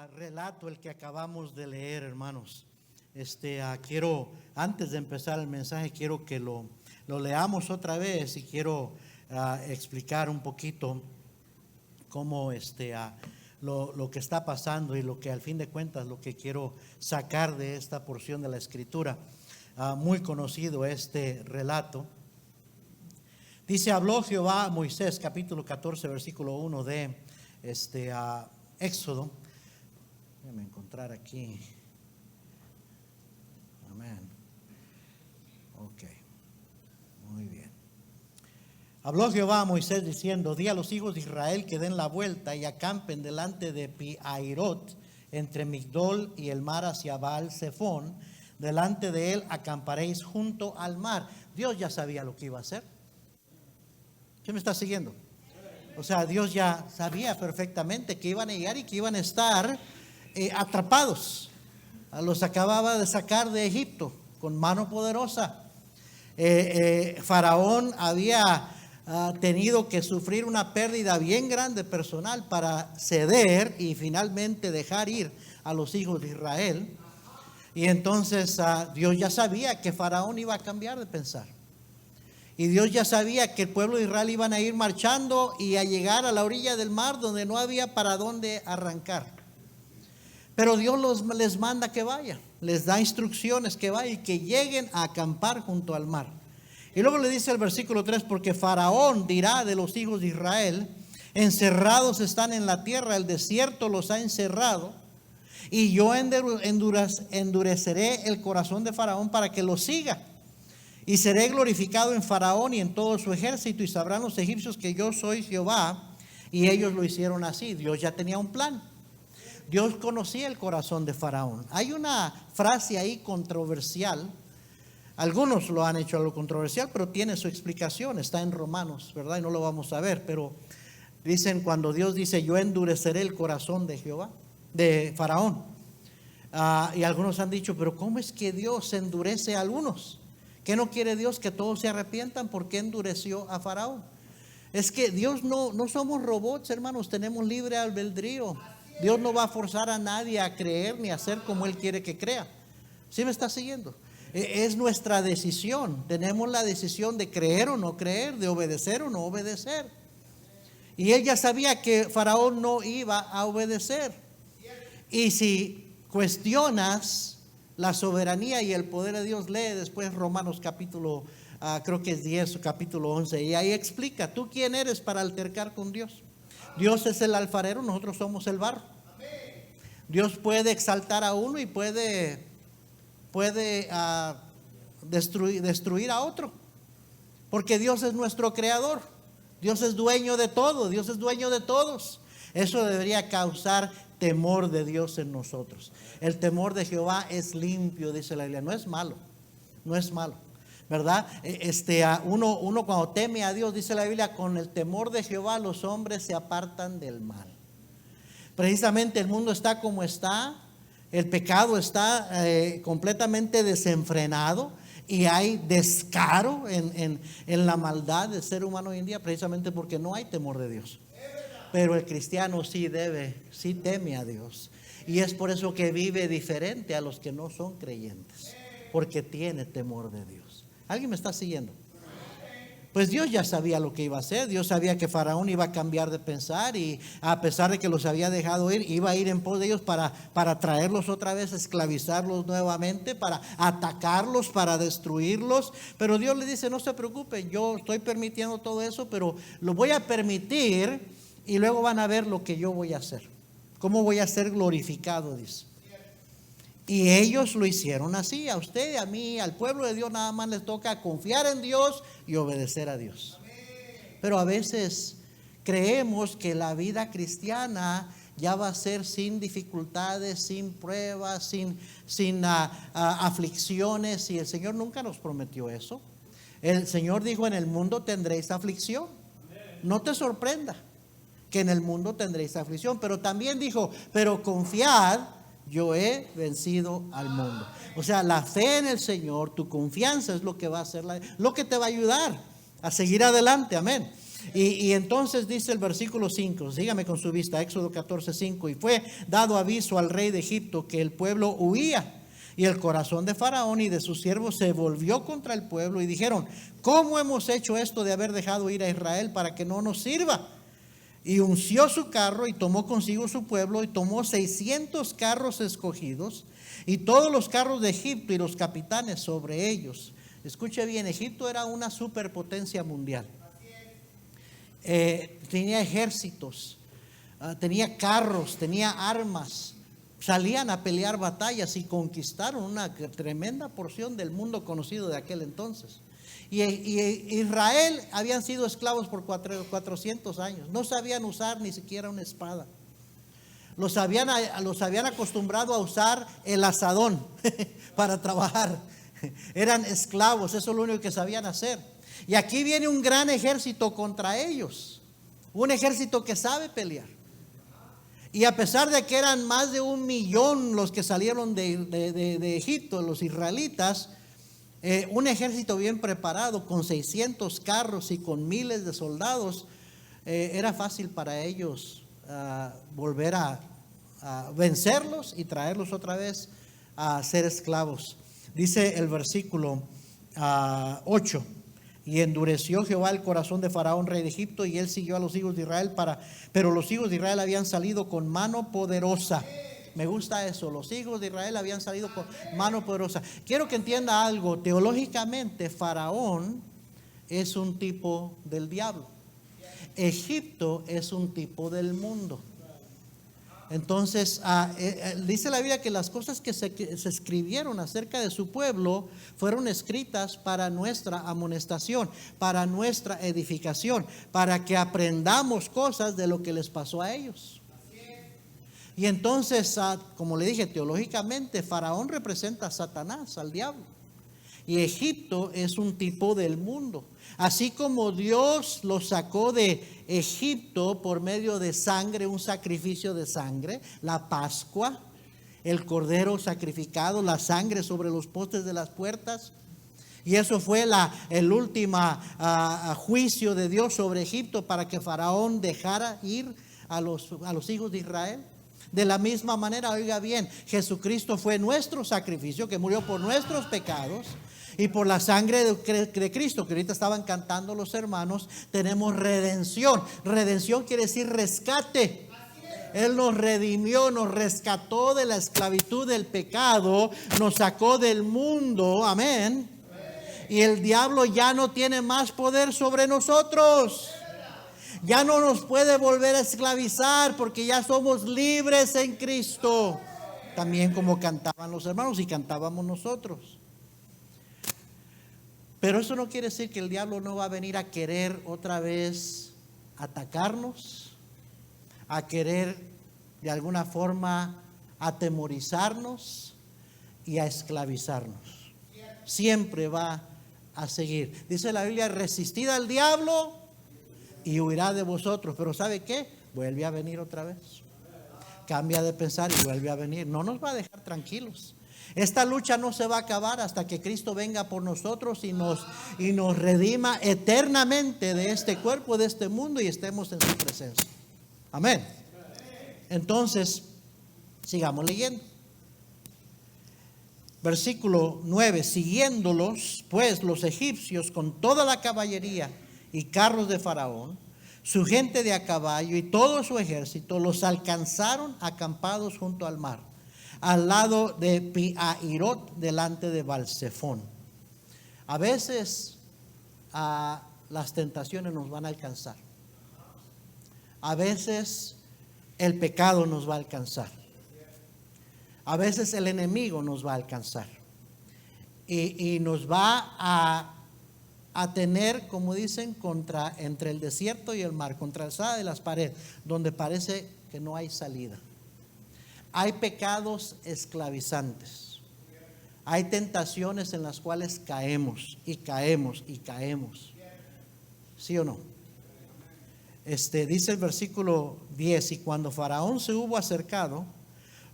relato el que acabamos de leer, hermanos. Quiero, antes de empezar el mensaje, quiero que lo leamos otra vez y quiero explicar un poquito cómo lo que está pasando y lo que al fin de cuentas lo que quiero sacar de esta porción de la Escritura. Muy conocido este relato. Dice: habló Jehová a Moisés, capítulo 14, versículo 1 de Éxodo. Déjame encontrar aquí. Amén. Ok, muy bien. Habló Jehová a Moisés diciendo: di a los hijos de Israel que den la vuelta y acampen delante de Pi-Hahirot, entre Migdol y el mar hacia Baal-Zephón. Delante de él acamparéis junto al mar. Dios ya sabía lo que iba a hacer. ¿Quién me está siguiendo? O sea, Dios ya sabía perfectamente que iban a llegar y que iban a estar atrapados. Los acababa de sacar de Egipto con mano poderosa. Faraón había tenido que sufrir una pérdida bien grande personal para ceder y finalmente dejar ir a los hijos de Israel. Y entonces Dios ya sabía que Faraón iba a cambiar de pensar. Y Dios ya sabía que el pueblo de Israel iban a ir marchando y a llegar a la orilla del mar donde no había para dónde arrancar. Pero Dios les manda que vayan, les da instrucciones que vayan y que lleguen a acampar junto al mar. Y luego le dice el versículo 3: porque Faraón dirá de los hijos de Israel: encerrados están en la tierra, el desierto los ha encerrado, y yo endureceré el corazón de Faraón para que los siga. Y seré glorificado en Faraón y en todo su ejército, y sabrán los egipcios que yo soy Jehová. Y ellos lo hicieron así. Dios ya tenía un plan. Dios conocía el corazón de Faraón. Hay una frase ahí controversial. Algunos lo han hecho algo controversial, pero tiene su explicación. Está en Romanos, ¿verdad? Y no lo vamos a ver, pero dicen, cuando Dios dice: yo endureceré el corazón de Jehová, de Faraón. Y algunos han dicho: pero ¿cómo es que Dios endurece a algunos? ¿Qué no quiere Dios que todos se arrepientan? ¿Por qué endureció a Faraón? Es que Dios no somos robots, hermanos, tenemos libre albedrío. Dios no va a forzar a nadie a creer ni a hacer como Él quiere que crea. ¿Sí me está siguiendo? Es nuestra decisión. Tenemos la decisión de creer o no creer, de obedecer o no obedecer. Y Él ya sabía que Faraón no iba a obedecer. Y si cuestionas la soberanía y el poder de Dios, lee después Romanos capítulo, creo que es 10 o capítulo 11, y ahí explica: ¿tú quién eres para altercar con Dios? Dios es el alfarero, nosotros somos el barro. Dios puede exaltar a uno y puede destruir a otro, porque Dios es nuestro creador. Dios es dueño de todo, Dios es dueño de todos. Eso debería causar temor de Dios en nosotros. El temor de Jehová es limpio, dice la Biblia. No es malo, no es malo, ¿verdad? Uno cuando teme a Dios, dice la Biblia: con el temor de Jehová los hombres se apartan del mal. Precisamente el mundo está como está, el pecado está completamente desenfrenado, y hay descaro en la maldad del ser humano hoy en día, precisamente porque no hay temor de Dios. Pero el cristiano sí teme a Dios. Y es por eso que vive diferente a los que no son creyentes, porque tiene temor de Dios. ¿Alguien me está siguiendo? Pues Dios ya sabía lo que iba a hacer. Dios sabía que Faraón iba a cambiar de pensar, y a pesar de que los había dejado ir, iba a ir en pos de ellos para traerlos otra vez, esclavizarlos nuevamente, para atacarlos, para destruirlos. Pero Dios le dice: no se preocupen, yo estoy permitiendo todo eso, pero lo voy a permitir, y luego van a ver lo que yo voy a hacer, cómo voy a ser glorificado, dice. Y ellos lo hicieron así. A usted, a mí, al pueblo de Dios nada más les toca confiar en Dios y obedecer a Dios. Pero a veces creemos que la vida cristiana ya va a ser sin dificultades, sin pruebas, sin aflicciones, y el Señor nunca nos prometió eso. El Señor dijo: en el mundo tendréis aflicción. No te sorprenda que en el mundo tendréis aflicción, pero también dijo: pero confiad, yo he vencido al mundo. O sea, la fe en el Señor, tu confianza es lo que va a hacer, lo que te va a ayudar a seguir adelante. Amén. Y entonces dice el versículo 5, sígame con su vista, Éxodo 14:5, y fue dado aviso al rey de Egipto que el pueblo huía, y el corazón de Faraón y de sus siervos se volvió contra el pueblo, y dijeron: ¿cómo hemos hecho esto de haber dejado ir a Israel para que no nos sirva? Y unció su carro y tomó consigo su pueblo, y tomó 600 carros escogidos y todos los carros de Egipto y los capitanes sobre ellos. Escuche bien, Egipto era una superpotencia mundial. Tenía ejércitos, tenía carros, tenía armas, salían a pelear batallas y conquistaron una tremenda porción del mundo conocido de aquel entonces. Y Israel habían sido esclavos por 400 años, no sabían usar ni siquiera una espada. Los habían acostumbrado a usar el azadón para trabajar. Eran esclavos, eso es lo único que sabían hacer. Y aquí viene un gran ejército contra ellos, un ejército que sabe pelear. Y a pesar de que eran más de 1 millón los que salieron de Egipto, los israelitas, un ejército bien preparado con 600 carros y con miles de soldados, era fácil para ellos volver a vencerlos y traerlos otra vez a ser esclavos. Dice el versículo 8: y endureció Jehová el corazón de Faraón, rey de Egipto, y él siguió a los hijos de Israel pero los hijos de Israel habían salido con mano poderosa. Me gusta eso, los hijos de Israel habían salido con mano poderosa. Quiero que entienda algo, teológicamente Faraón es un tipo del diablo. Egipto es un tipo del mundo. Entonces, dice la Biblia que las cosas que se escribieron acerca de su pueblo fueron escritas para nuestra amonestación, para nuestra edificación, para que aprendamos cosas de lo que les pasó a ellos. Y entonces, como le dije, teológicamente Faraón representa a Satanás, al diablo. Y Egipto es un tipo del mundo. Así como Dios los sacó de Egipto por medio de sangre, un sacrificio de sangre, la Pascua, el cordero sacrificado, la sangre sobre los postes de las puertas. Y eso fue el último juicio de Dios sobre Egipto para que Faraón dejara ir a los hijos de Israel. De la misma manera, oiga bien, Jesucristo fue nuestro sacrificio que murió por nuestros pecados. Y por la sangre de Cristo, que ahorita estaban cantando los hermanos, tenemos redención. Redención quiere decir rescate. Él nos redimió, nos rescató de la esclavitud del pecado, nos sacó del mundo, amén. Y el diablo ya no tiene más poder sobre nosotros. Ya no nos puede volver a esclavizar porque ya somos libres en Cristo. También como cantaban los hermanos y cantábamos nosotros. Pero eso no quiere decir que el diablo no va a venir a querer otra vez atacarnos, a querer de alguna forma atemorizarnos y a esclavizarnos. Siempre va a seguir. Dice la Biblia: resistid al diablo y huirá de vosotros. Pero ¿sabe qué? Vuelve a venir otra vez. Cambia de pensar y vuelve a venir. No nos va a dejar tranquilos. Esta lucha no se va a acabar hasta que Cristo venga por nosotros y nos redima eternamente de este cuerpo, de este mundo, y estemos en su presencia. Amén. Entonces, sigamos leyendo. Versículo 9: siguiéndolos pues los egipcios con toda la caballería y carros de Faraón, su gente de a caballo y todo su ejército, los alcanzaron acampados junto al mar, al lado de Pi-hahirot, delante de Baal-zephón. A veces las tentaciones nos van a alcanzar. A veces el pecado nos va a alcanzar. A veces el enemigo nos va a alcanzar. Y nos va a tener, como dicen, entre el desierto y el mar, contra la alzada de las paredes, donde parece que no hay salida. Hay pecados esclavizantes. Hay tentaciones en las cuales caemos y caemos y caemos. ¿Sí o no? Dice el versículo 10: y cuando Faraón se hubo acercado,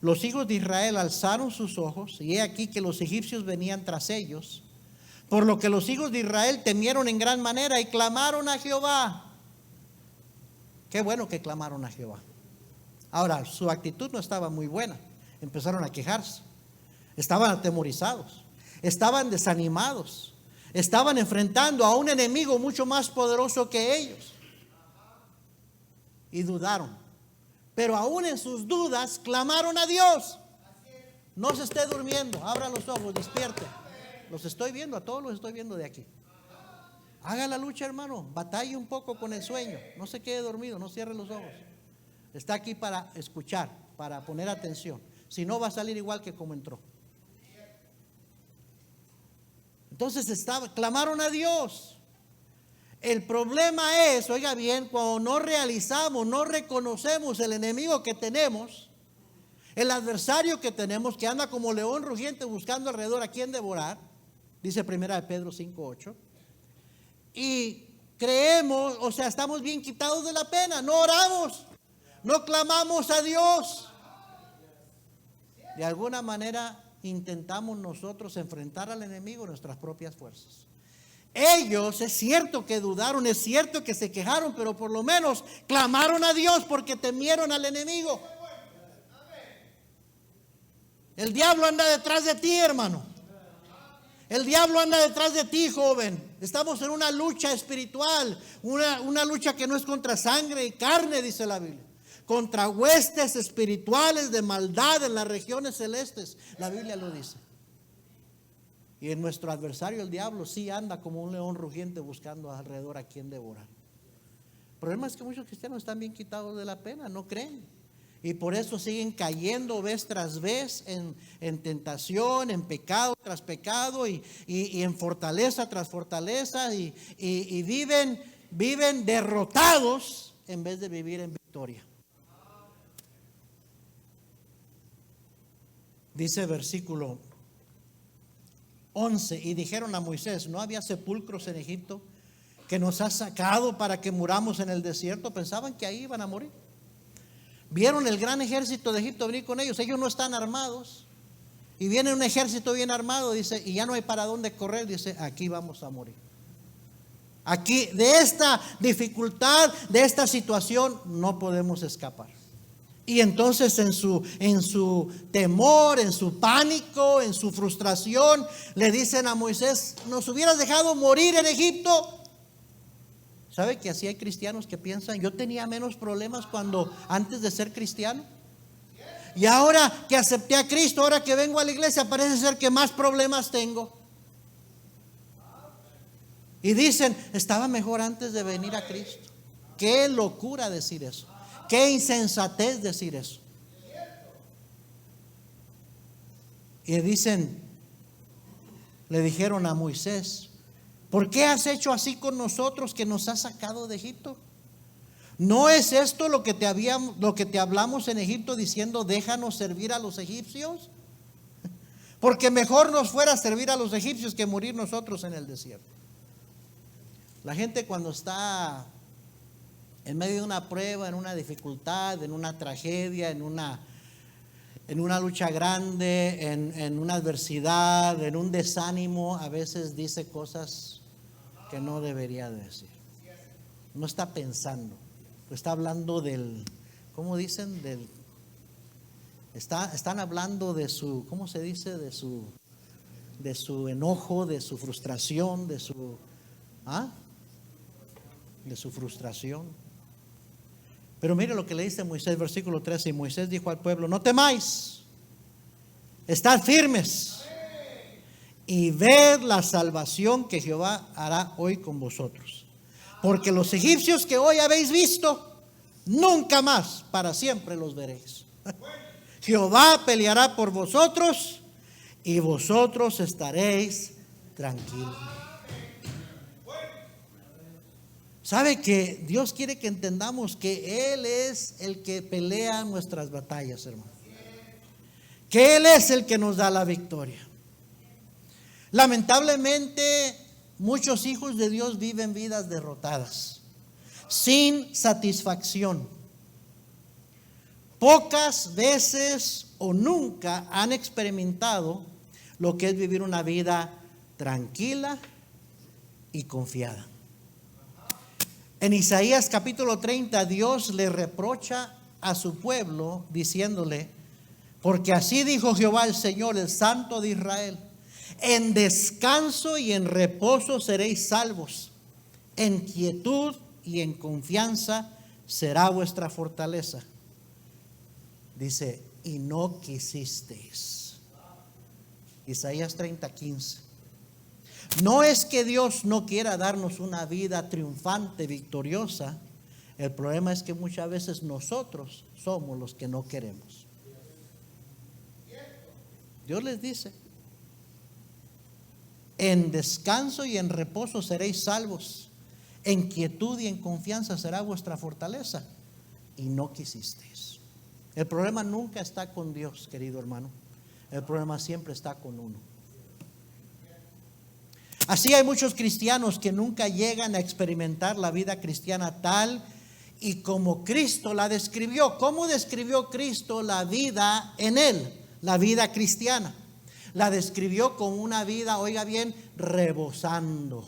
los hijos de Israel alzaron sus ojos, y he aquí que los egipcios venían tras ellos, por lo que los hijos de Israel temieron en gran manera y clamaron a Jehová. Qué bueno que clamaron a Jehová. Ahora, su actitud no estaba muy buena. Empezaron a quejarse. Estaban atemorizados. Estaban desanimados. Estaban enfrentando a un enemigo mucho más poderoso que ellos. Y dudaron. Pero aún en sus dudas clamaron a Dios. No se esté durmiendo. Abra los ojos, despierte. Los estoy viendo, a todos los estoy viendo de aquí. Haga la lucha, hermano. Batalle un poco con el sueño. No se quede dormido, no cierre los ojos. Está aquí para escuchar, para poner atención. Si no, va a salir igual que como entró. Entonces clamaron a Dios. El problema es, oiga bien, cuando no realizamos, no reconocemos el enemigo que tenemos, el adversario que tenemos, que anda como león rugiente buscando alrededor a quien devorar, dice 1 Pedro 5:8, y creemos, o sea, estamos bien quitados de la pena, no oramos, no clamamos a Dios. De alguna manera intentamos nosotros enfrentar al enemigo en nuestras propias fuerzas. Ellos, es cierto que dudaron, es cierto que se quejaron, pero por lo menos clamaron a Dios porque temieron al enemigo. El diablo anda detrás de ti, hermano. El diablo anda detrás de ti, joven. Estamos en una lucha espiritual, una lucha que no es contra sangre y carne, dice la Biblia, contra huestes espirituales de maldad en las regiones celestes. La Biblia lo dice. Y en nuestro adversario, el diablo, sí anda como un león rugiente buscando alrededor a quien devorar. El problema es que muchos cristianos están bien quitados de la pena, no creen. Y por eso siguen cayendo vez tras vez en tentación, en pecado tras pecado y en fortaleza tras fortaleza y viven derrotados en vez de vivir en victoria. Dice versículo 11, y dijeron a Moisés: ¿no había sepulcros en Egipto que nos has sacado para que muramos en el desierto? Pensaban que ahí iban a morir. Vieron el gran ejército de Egipto venir con ellos. Ellos no están armados. Y viene un ejército bien armado, dice, y ya no hay para dónde correr. Dice, aquí vamos a morir. Aquí, de esta dificultad, de esta situación, no podemos escapar. Y entonces en su temor, en su pánico, en su frustración, le dicen a Moisés: ¿nos hubieras dejado morir en Egipto? ¿Sabe que así hay cristianos que piensan: yo tenía menos problemas antes de ser cristiano? Y ahora que acepté a Cristo, ahora que vengo a la iglesia, parece ser que más problemas tengo. Y dicen: estaba mejor antes de venir a Cristo. Qué locura decir eso. Qué insensatez decir eso. Y le dijeron a Moisés: ¿por qué has hecho así con nosotros, que nos has sacado de Egipto? ¿No es esto lo que te hablamos en Egipto, diciendo: déjanos servir a los egipcios? Porque mejor nos fuera servir a los egipcios que morir nosotros en el desierto. La gente, cuando está en medio de una prueba, en una dificultad, en una tragedia, en una lucha grande, en una adversidad, en un desánimo, a veces dice cosas que no debería decir. No está pensando, está hablando ¿cómo dicen? Están hablando de su, ¿cómo se dice? De su enojo, de su frustración, de su frustración. Pero mire lo que le dice Moisés, versículo 13. Y Moisés dijo al pueblo: no temáis, estad firmes y ved la salvación que Jehová hará hoy con vosotros. Porque los egipcios que hoy habéis visto, nunca más para siempre los veréis. Jehová peleará por vosotros y vosotros estaréis tranquilos. ¿Sabe que Dios quiere que entendamos que Él es el que pelea nuestras batallas, hermano? Que Él es el que nos da la victoria. Lamentablemente, muchos hijos de Dios viven vidas derrotadas, sin satisfacción. Pocas veces o nunca han experimentado lo que es vivir una vida tranquila y confiada. En Isaías capítulo 30, Dios le reprocha a su pueblo diciéndole: porque así dijo Jehová el Señor, el Santo de Israel: en descanso y en reposo seréis salvos, en quietud y en confianza será vuestra fortaleza. Dice: y no quisisteis. Isaías 30:15. No es que Dios no quiera darnos una vida triunfante, victoriosa. El problema es que muchas veces nosotros somos los que no queremos. Dios les dice: en descanso y en reposo seréis salvos, en quietud y en confianza será vuestra fortaleza. Y no quisisteis. El problema nunca está con Dios, querido hermano. El problema siempre está con uno. Así hay muchos cristianos que nunca llegan a experimentar la vida cristiana tal y como Cristo la describió. ¿Cómo describió Cristo la vida en él? La vida cristiana. La describió como una vida, oiga bien, rebosando.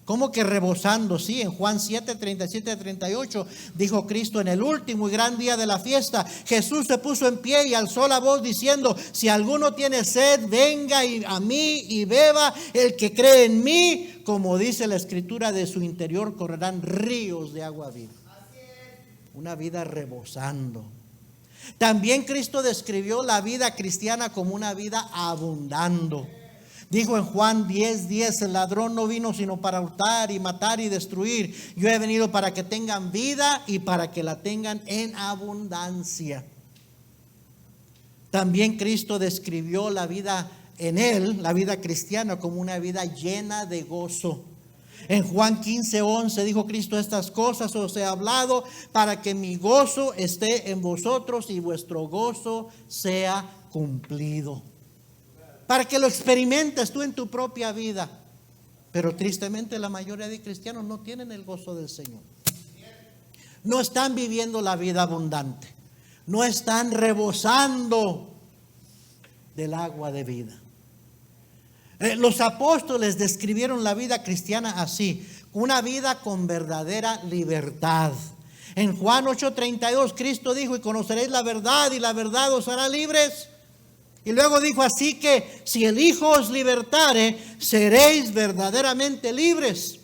¿Cómo que rebosando? Sí, en Juan 7, 37, 38 dijo Cristo: en el último y gran día de la fiesta, Jesús se puso en pie y alzó la voz diciendo: si alguno tiene sed, venga a mí y beba. El que cree en mí, como dice la escritura, de su interior correrán ríos de agua viva. Una vida rebosando. También Cristo describió la vida cristiana como una vida abundando. Dijo en Juan 10:10: el ladrón no vino sino para hurtar y matar y destruir. Yo he venido para que tengan vida y para que la tengan en abundancia. También Cristo describió la vida en él, la vida cristiana, como una vida llena de gozo. En Juan 15:11 dijo Cristo: estas cosas os he hablado para que mi gozo esté en vosotros y vuestro gozo sea cumplido. Para que lo experimentes tú en tu propia vida. Pero tristemente la mayoría de cristianos no tienen el gozo del Señor. No están viviendo la vida abundante. No están rebosando del agua de vida. Los apóstoles describieron la vida cristiana así: una vida con verdadera libertad. En Juan 8:32 Cristo dijo: y conoceréis la verdad y la verdad os hará libres. Y luego dijo: así que si el Hijo os libertare, seréis verdaderamente libres.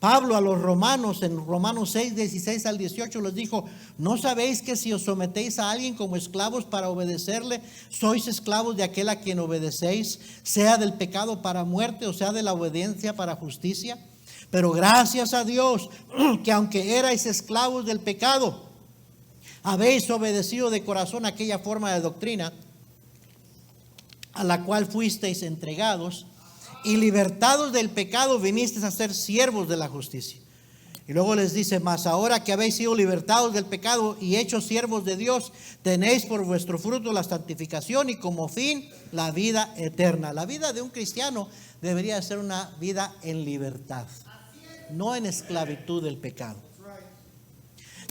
Pablo a los romanos, en Romanos 6:16 al 18 les dijo: ¿no sabéis que si os sometéis a alguien como esclavos para obedecerle, sois esclavos de aquel a quien obedecéis, sea del pecado para muerte o sea de la obediencia para justicia? Pero gracias a Dios que aunque erais esclavos del pecado, habéis obedecido de corazón aquella forma de doctrina a la cual fuisteis entregados, y libertados del pecado vinisteis a ser siervos de la justicia. Y luego les dice: mas ahora que habéis sido libertados del pecado y hechos siervos de Dios, tenéis por vuestro fruto la santificación y como fin la vida eterna. La vida de un cristiano debería ser una vida en libertad, no en esclavitud del pecado.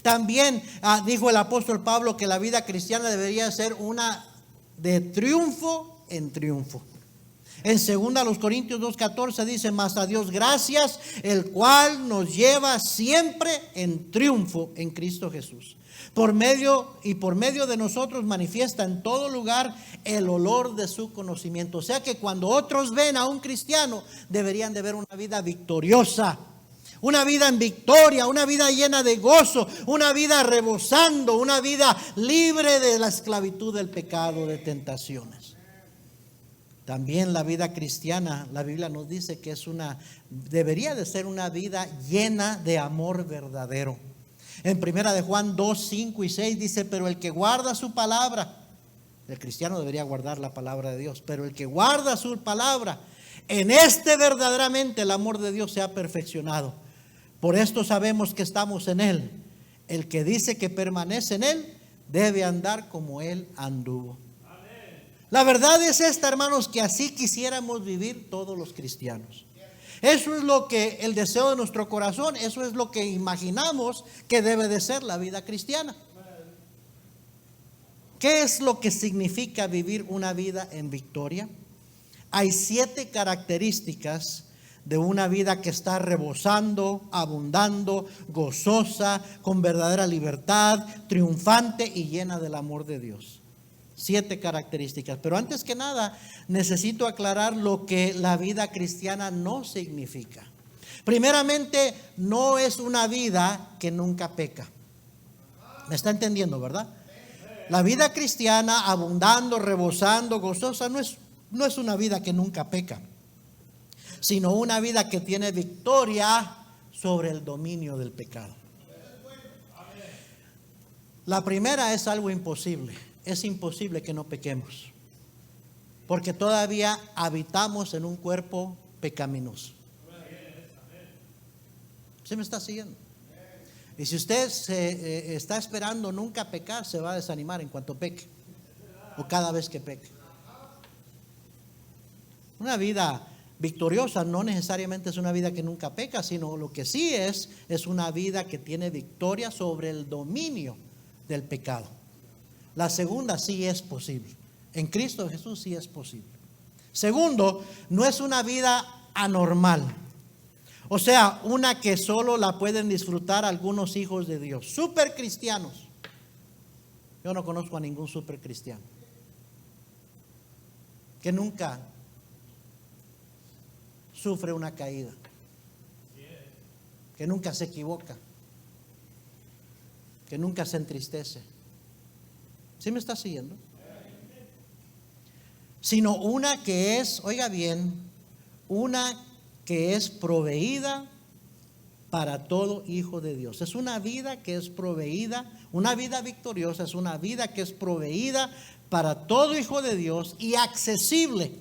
También dijo el apóstol Pablo que la vida cristiana debería ser una de triunfo en triunfo. En 2 Corintios 2:14 dice: mas a Dios gracias, el cual nos lleva siempre en triunfo en Cristo Jesús. Por medio de nosotros manifiesta en todo lugar el olor de su conocimiento. O sea que cuando otros ven a un cristiano, deberían de ver una vida victoriosa. Una vida en victoria, una vida llena de gozo, una vida rebosando, una vida libre de la esclavitud del pecado, de tentaciones. También la vida cristiana, la Biblia nos dice que debería de ser una vida llena de amor verdadero. En 1 de Juan 2:5-6 dice: pero el que guarda su palabra, el cristiano debería guardar la palabra de Dios, pero el que guarda su palabra, en este verdaderamente el amor de Dios se ha perfeccionado. Por esto sabemos que estamos en Él. El que dice que permanece en Él debe andar como Él anduvo. Amén. La verdad es esta, hermanos, que así quisiéramos vivir todos los cristianos. Eso es lo que el deseo de nuestro corazón, eso es lo que imaginamos que debe de ser la vida cristiana. ¿Qué es lo que significa vivir una vida en victoria? Hay 7 características de una vida que está rebosando, abundando, gozosa, con verdadera libertad, triunfante y llena del amor de Dios. 7 características. Pero antes que nada, necesito aclarar lo que la vida cristiana no significa. Primeramente, no es una vida que nunca peca. ¿Me está entendiendo, verdad? La vida cristiana, abundando, rebosando, gozosa, no es una vida que nunca peca, sino una vida que tiene victoria sobre el dominio del pecado. La primera es algo imposible. Es imposible que no pequemos, porque todavía habitamos en un cuerpo pecaminoso. ¿Sí me está siguiendo? Y si usted se está esperando nunca pecar, se va a desanimar en cuanto peque, o cada vez que peque. Una vida victoriosa no necesariamente es una vida que nunca peca, sino lo que sí es una vida que tiene victoria sobre el dominio del pecado. La segunda sí es posible. En Cristo Jesús sí es posible. Segundo, no es una vida anormal. O sea, una que solo la pueden disfrutar algunos hijos de Dios. Super cristianos. Yo no conozco a ningún super cristiano que nunca sufre una caída, que nunca se equivoca, que nunca se entristece. ¿Sí me está siguiendo? Sino una que es, oiga bien, una que es proveída para todo hijo de Dios. Es una vida que es proveída, una vida victoriosa, es una vida que es proveída para todo hijo de Dios y accesible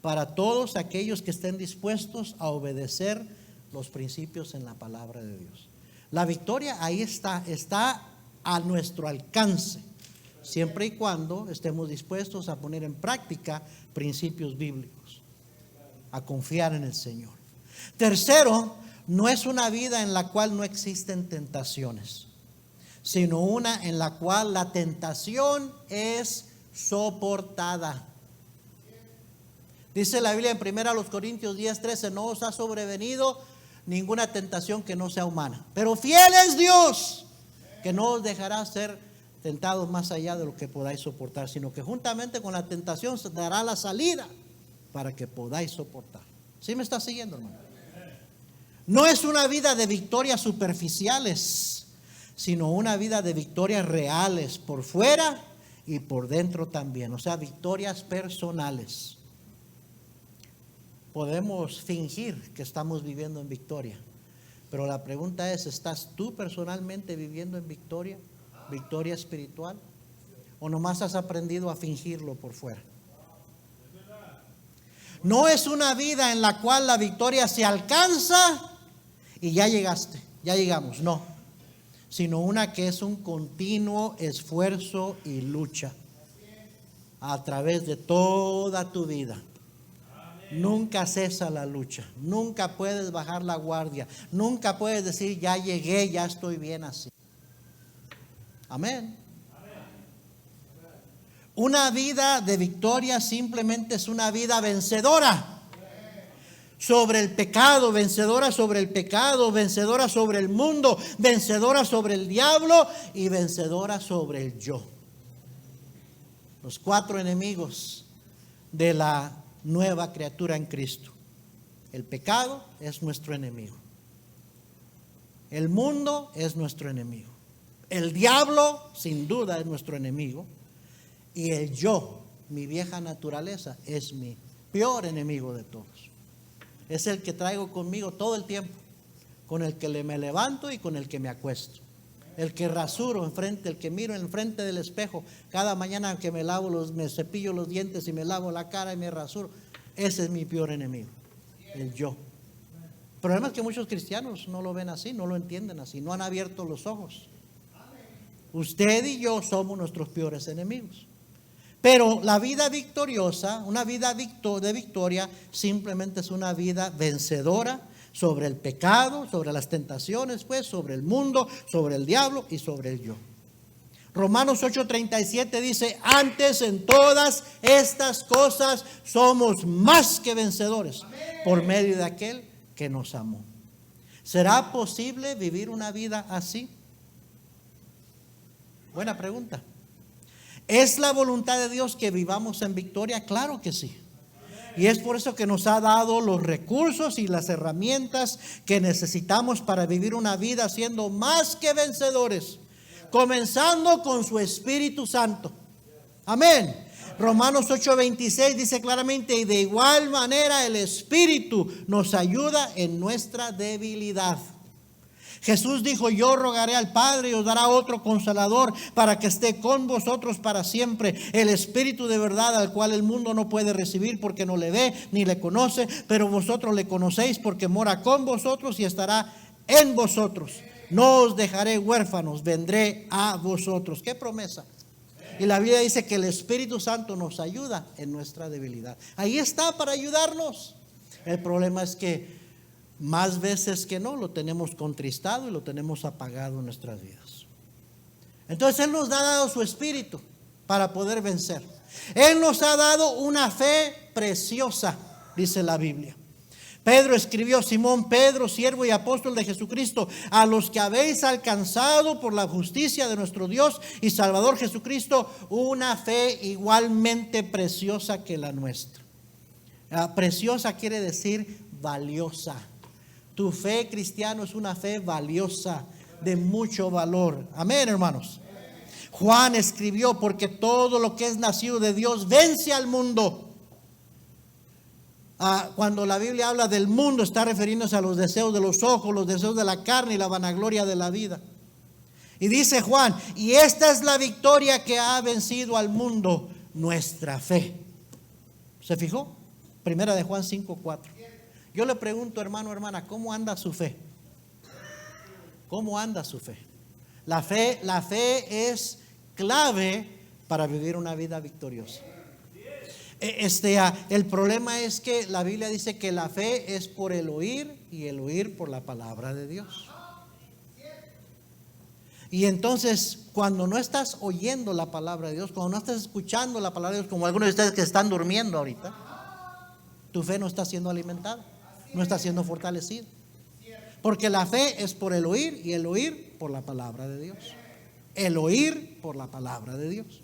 para todos aquellos que estén dispuestos a obedecer los principios en la palabra de Dios. La victoria ahí está a nuestro alcance, siempre y cuando estemos dispuestos a poner en práctica principios bíblicos, a confiar en el Señor. Tercero, no es una vida en la cual no existen tentaciones, sino una en la cual la tentación es soportada. Dice la Biblia en 1 Corintios 10:13, no os ha sobrevenido ninguna tentación que no sea humana, pero fiel es Dios, que no os dejará ser tentados más allá de lo que podáis soportar, sino que juntamente con la tentación se dará la salida para que podáis soportar. ¿Sí me está siguiendo, hermano? No es una vida de victorias superficiales, sino una vida de victorias reales por fuera y por dentro también, o sea, victorias personales. Podemos fingir que estamos viviendo en victoria, pero la pregunta es, ¿estás tú personalmente viviendo en victoria? ¿Victoria espiritual? ¿O nomás has aprendido a fingirlo por fuera? No es una vida en la cual la victoria se alcanza y ya llegaste, ya llegamos, no. Sino una que es un continuo esfuerzo y lucha a través de toda tu vida. Nunca cesa la lucha, nunca puedes bajar la guardia, nunca puedes decir ya llegué, ya estoy bien así. Amén. Una vida de victoria simplemente es una vida vencedora sobre el pecado, vencedora sobre el pecado, vencedora sobre el mundo, vencedora sobre el diablo y vencedora sobre el yo. Los 4 enemigos de la nueva criatura en Cristo. El pecado es nuestro enemigo. El mundo es nuestro enemigo. El diablo, sin duda, es nuestro enemigo. Y el yo, mi vieja naturaleza, es mi peor enemigo de todos. Es el que traigo conmigo todo el tiempo, con el que me levanto y con el que me acuesto. El que rasuro enfrente, el que miro enfrente del espejo cada mañana que me cepillo los dientes y me lavo la cara y me rasuro. Ese es mi peor enemigo, el yo. El problema es que muchos cristianos no lo ven así, no lo entienden así, no han abierto los ojos. Usted y yo somos nuestros peores enemigos. Pero la vida victoriosa, una vida de victoria, simplemente es una vida vencedora sobre el pecado, sobre las tentaciones, pues, sobre el mundo, sobre el diablo y sobre el yo. Romanos 8:37 dice: antes en todas estas cosas somos más que vencedores por medio de aquel que nos amó. ¿Será posible vivir una vida así? Buena pregunta. ¿Es la voluntad de Dios que vivamos en victoria? Claro que sí. Y es por eso que nos ha dado los recursos y las herramientas que necesitamos para vivir una vida siendo más que vencedores, comenzando con su Espíritu Santo. Amén. Romanos 8:26 dice claramente: y de igual manera el Espíritu nos ayuda en nuestra debilidad. Jesús dijo: yo rogaré al Padre y os dará otro Consolador para que esté con vosotros para siempre, el Espíritu de verdad, al cual el mundo no puede recibir porque no le ve ni le conoce, pero vosotros le conocéis porque mora con vosotros y estará en vosotros. No os dejaré huérfanos, vendré a vosotros. ¿Qué promesa? Y la Biblia dice que el Espíritu Santo nos ayuda en nuestra debilidad. Ahí está para ayudarnos. El problema es que más veces que no lo tenemos contristado y lo tenemos apagado en nuestras vidas. Entonces Él nos ha dado su Espíritu para poder vencer. Él nos ha dado una fe preciosa, dice la Biblia. Pedro escribió: Simón Pedro, siervo y apóstol de Jesucristo, a los que habéis alcanzado por la justicia de nuestro Dios y Salvador Jesucristo una fe igualmente preciosa que la nuestra. Preciosa quiere decir valiosa. Tu fe, cristiano, es una fe valiosa, de mucho valor. Amén, hermanos. Juan escribió: porque todo lo que es nacido de Dios vence al mundo. Cuando la Biblia habla del mundo, está refiriéndose a los deseos de los ojos, los deseos de la carne y la vanagloria de la vida. Y dice Juan: y esta es la victoria que ha vencido al mundo, nuestra fe. ¿Se fijó? Primera de Juan 5:4. Yo le pregunto, hermano, hermana, ¿cómo anda su fe? ¿Cómo anda su fe? La fe es clave para vivir una vida victoriosa. El problema es que la Biblia dice que la fe es por el oír y el oír por la palabra de Dios. Y entonces, cuando no estás oyendo la palabra de Dios, cuando no estás escuchando la palabra de Dios, como algunos de ustedes que están durmiendo ahorita, tu fe no está siendo alimentada, no está siendo fortalecida. Porque la fe es por el oír y el oír por la palabra de Dios. El oír por la palabra de Dios.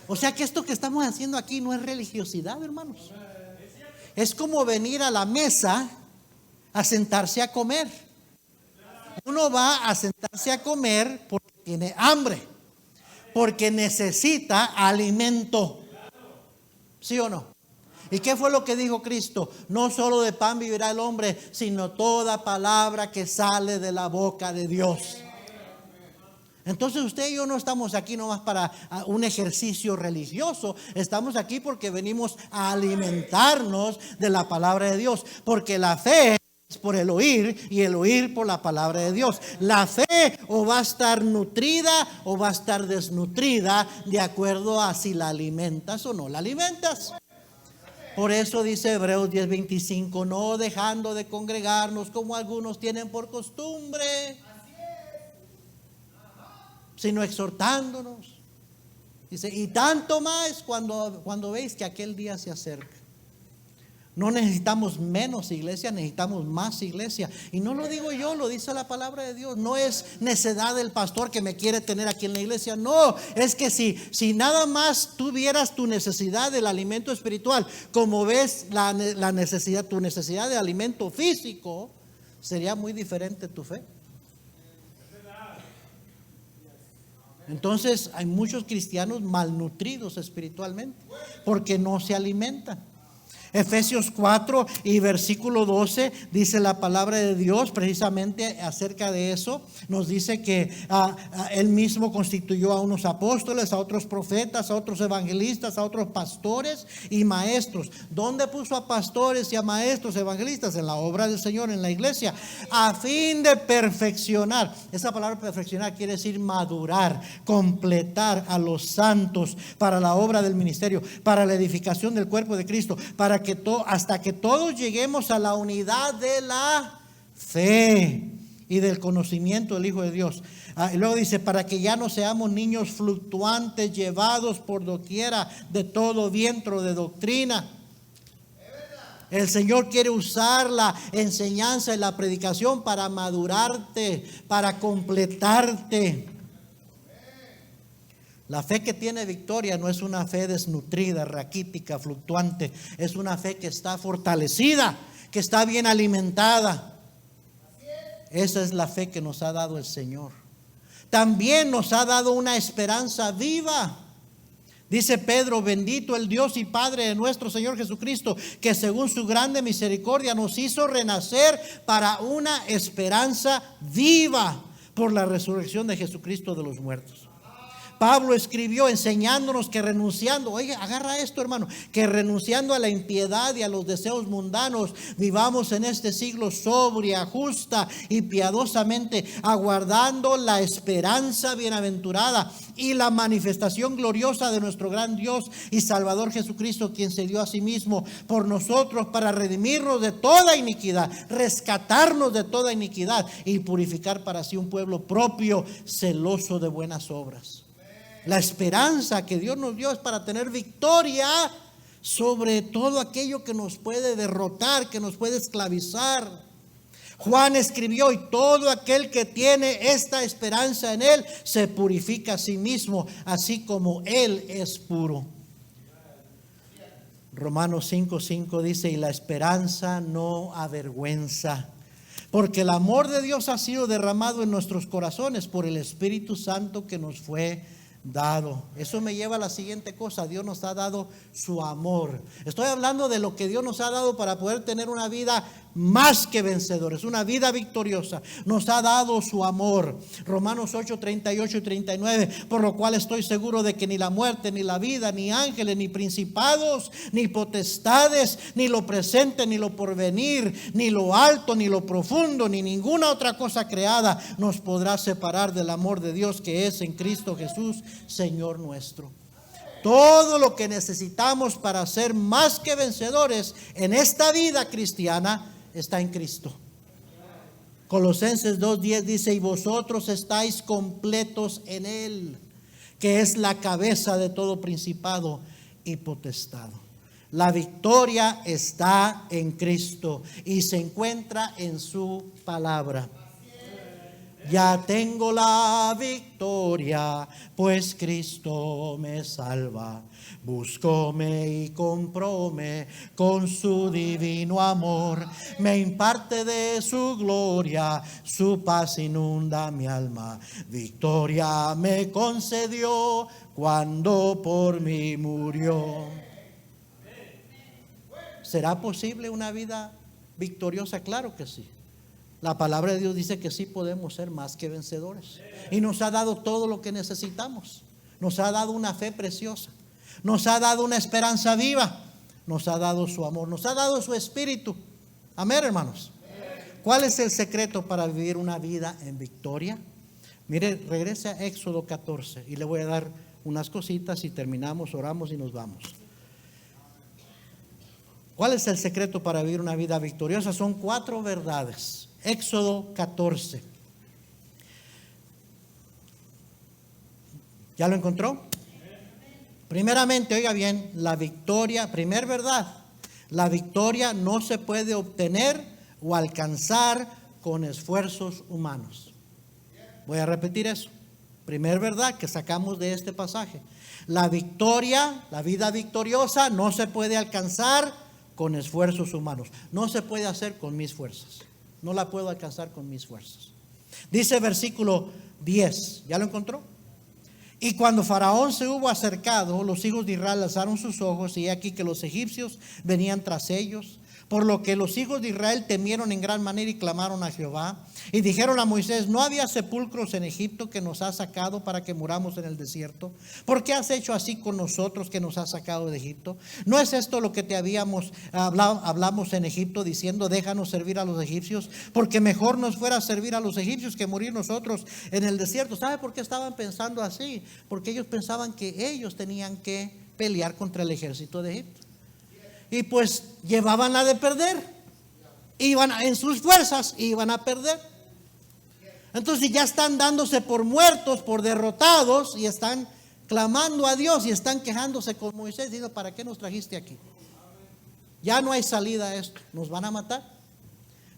O sea que esto que estamos haciendo aquí no es religiosidad, hermanos. Es como venir a la mesa a sentarse a comer. Uno va a sentarse a comer porque tiene hambre, porque necesita alimento. ¿Sí o no? ¿Y qué fue lo que dijo Cristo? No solo de pan vivirá el hombre, sino toda palabra que sale de la boca de Dios. Entonces usted y yo no estamos aquí nomás para un ejercicio religioso. Estamos aquí porque venimos a alimentarnos de la palabra de Dios. Porque la fe es por el oír y el oír por la palabra de Dios. La fe o va a estar nutrida o va a estar desnutrida de acuerdo a si la alimentas o no la alimentas. Por eso dice Hebreos 10:25: no dejando de congregarnos como algunos tienen por costumbre, sino exhortándonos. Dice: y tanto más cuando veis que aquel día se acerca. No necesitamos menos iglesia, necesitamos más iglesia. Y no lo digo yo, lo dice la palabra de Dios. No es necedad del pastor que me quiere tener aquí en la iglesia. No, es que si nada más tú vieras tu necesidad del alimento espiritual, como ves la necesidad, tu necesidad de alimento físico, sería muy diferente tu fe. Entonces hay muchos cristianos malnutridos espiritualmente porque no se alimentan. Efesios 4 y versículo 12 dice la palabra de Dios precisamente acerca de eso. Nos dice que Él mismo constituyó a unos apóstoles, a otros profetas, a otros evangelistas, a otros pastores y maestros. ¿Dónde puso a pastores y a maestros, evangelistas? En la obra del Señor, en la iglesia, a fin de perfeccionar. Esa palabra perfeccionar quiere decir madurar, completar a los santos para la obra del ministerio, para la edificación del cuerpo de Cristo, para que hasta que todos lleguemos a la unidad de la fe y del conocimiento del Hijo de Dios. Y luego dice, para que ya no seamos niños fluctuantes, llevados por doquiera de todo viento de doctrina. El Señor quiere usar la enseñanza y la predicación para madurarte, para completarte. La fe que tiene victoria no es una fe desnutrida, raquítica, fluctuante. Es una fe que está fortalecida, que está bien alimentada. Esa es la fe que nos ha dado el Señor. También nos ha dado una esperanza viva. Dice Pedro, bendito el Dios y Padre de nuestro Señor Jesucristo, que según su grande misericordia nos hizo renacer para una esperanza viva por la resurrección de Jesucristo de los muertos. Pablo escribió enseñándonos que renunciando, oiga, agarra esto, hermano, que renunciando a la impiedad y a los deseos mundanos, vivamos en este siglo sobria, justa y piadosamente, aguardando la esperanza bienaventurada y la manifestación gloriosa de nuestro gran Dios y Salvador Jesucristo, quien se dio a sí mismo por nosotros para redimirnos de toda iniquidad, rescatarnos de toda iniquidad y purificar para sí un pueblo propio, celoso de buenas obras. La esperanza que Dios nos dio es para tener victoria sobre todo aquello que nos puede derrotar, que nos puede esclavizar. Juan escribió, y todo aquel que tiene esta esperanza en Él se purifica a sí mismo, así como Él es puro. Romanos 5:5 dice, y la esperanza no avergüenza, porque el amor de Dios ha sido derramado en nuestros corazones por el Espíritu Santo que nos fue dado. Eso me lleva a la siguiente cosa. Dios nos ha dado su amor. Estoy hablando de lo que Dios nos ha dado para poder tener una vida más que vencedores, una vida victoriosa. Nos ha dado su amor. Romanos 8:38 y 39, por lo cual estoy seguro de que ni la muerte, ni la vida, ni ángeles, ni principados, ni potestades, ni lo presente, ni lo porvenir, ni lo alto, ni lo profundo, ni ninguna otra cosa creada nos podrá separar del amor de Dios que es en Cristo Jesús, Señor nuestro. Todo lo que necesitamos para ser más que vencedores en esta vida cristiana está en Cristo. Colosenses 2:10 dice, y vosotros estáis completos en Él, que es la cabeza de todo principado y potestad. La victoria está en Cristo y se encuentra en su palabra. Ya tengo la victoria, pues Cristo me salva. Buscóme y compróme con su divino amor. Me imparte de su gloria, su paz inunda mi alma. Victoria me concedió cuando por mí murió. ¿Será posible una vida victoriosa? Claro que sí. La palabra de Dios dice que sí podemos ser más que vencedores. Y nos ha dado todo lo que necesitamos. Nos ha dado una fe preciosa. Nos ha dado una esperanza viva. Nos ha dado su amor. Nos ha dado su espíritu. Amén, hermanos. ¿Cuál es el secreto para vivir una vida en victoria? Mire, regrese a Éxodo 14 y le voy a dar unas cositas y terminamos, oramos y nos vamos. ¿Cuál es el secreto para vivir una vida victoriosa? Son 4 verdades. Éxodo 14. ¿Ya lo encontró? Primeramente, oiga bien, la victoria, primer verdad, la victoria no se puede obtener o alcanzar con esfuerzos humanos. Voy a repetir eso. Primer verdad que sacamos de este pasaje. La victoria, la vida victoriosa no se puede alcanzar con esfuerzos humanos. No se puede hacer con mis fuerzas. No la puedo alcanzar con mis fuerzas. Dice versículo 10. ¿Ya lo encontró? Y cuando Faraón se hubo acercado, los hijos de Israel alzaron sus ojos y aquí que los egipcios venían tras ellos. Por lo que los hijos de Israel temieron en gran manera y clamaron a Jehová. Y dijeron a Moisés, ¿no había sepulcros en Egipto que nos has sacado para que muramos en el desierto? ¿Por qué has hecho así con nosotros que nos has sacado de Egipto? ¿No es esto lo que te hablamos en Egipto diciendo, déjanos servir a los egipcios? Porque mejor nos fuera servir a los egipcios que morir nosotros en el desierto. ¿Sabe por qué estaban pensando así? Porque ellos pensaban que ellos tenían que pelear contra el ejército de Egipto. Y pues llevaban la de perder. Iban en sus fuerzas, iban a perder. Entonces ya están dándose por muertos, por derrotados, y están clamando a Dios y están quejándose con Moisés, diciendo: ¿para qué nos trajiste aquí? Ya no hay salida a esto, nos van a matar.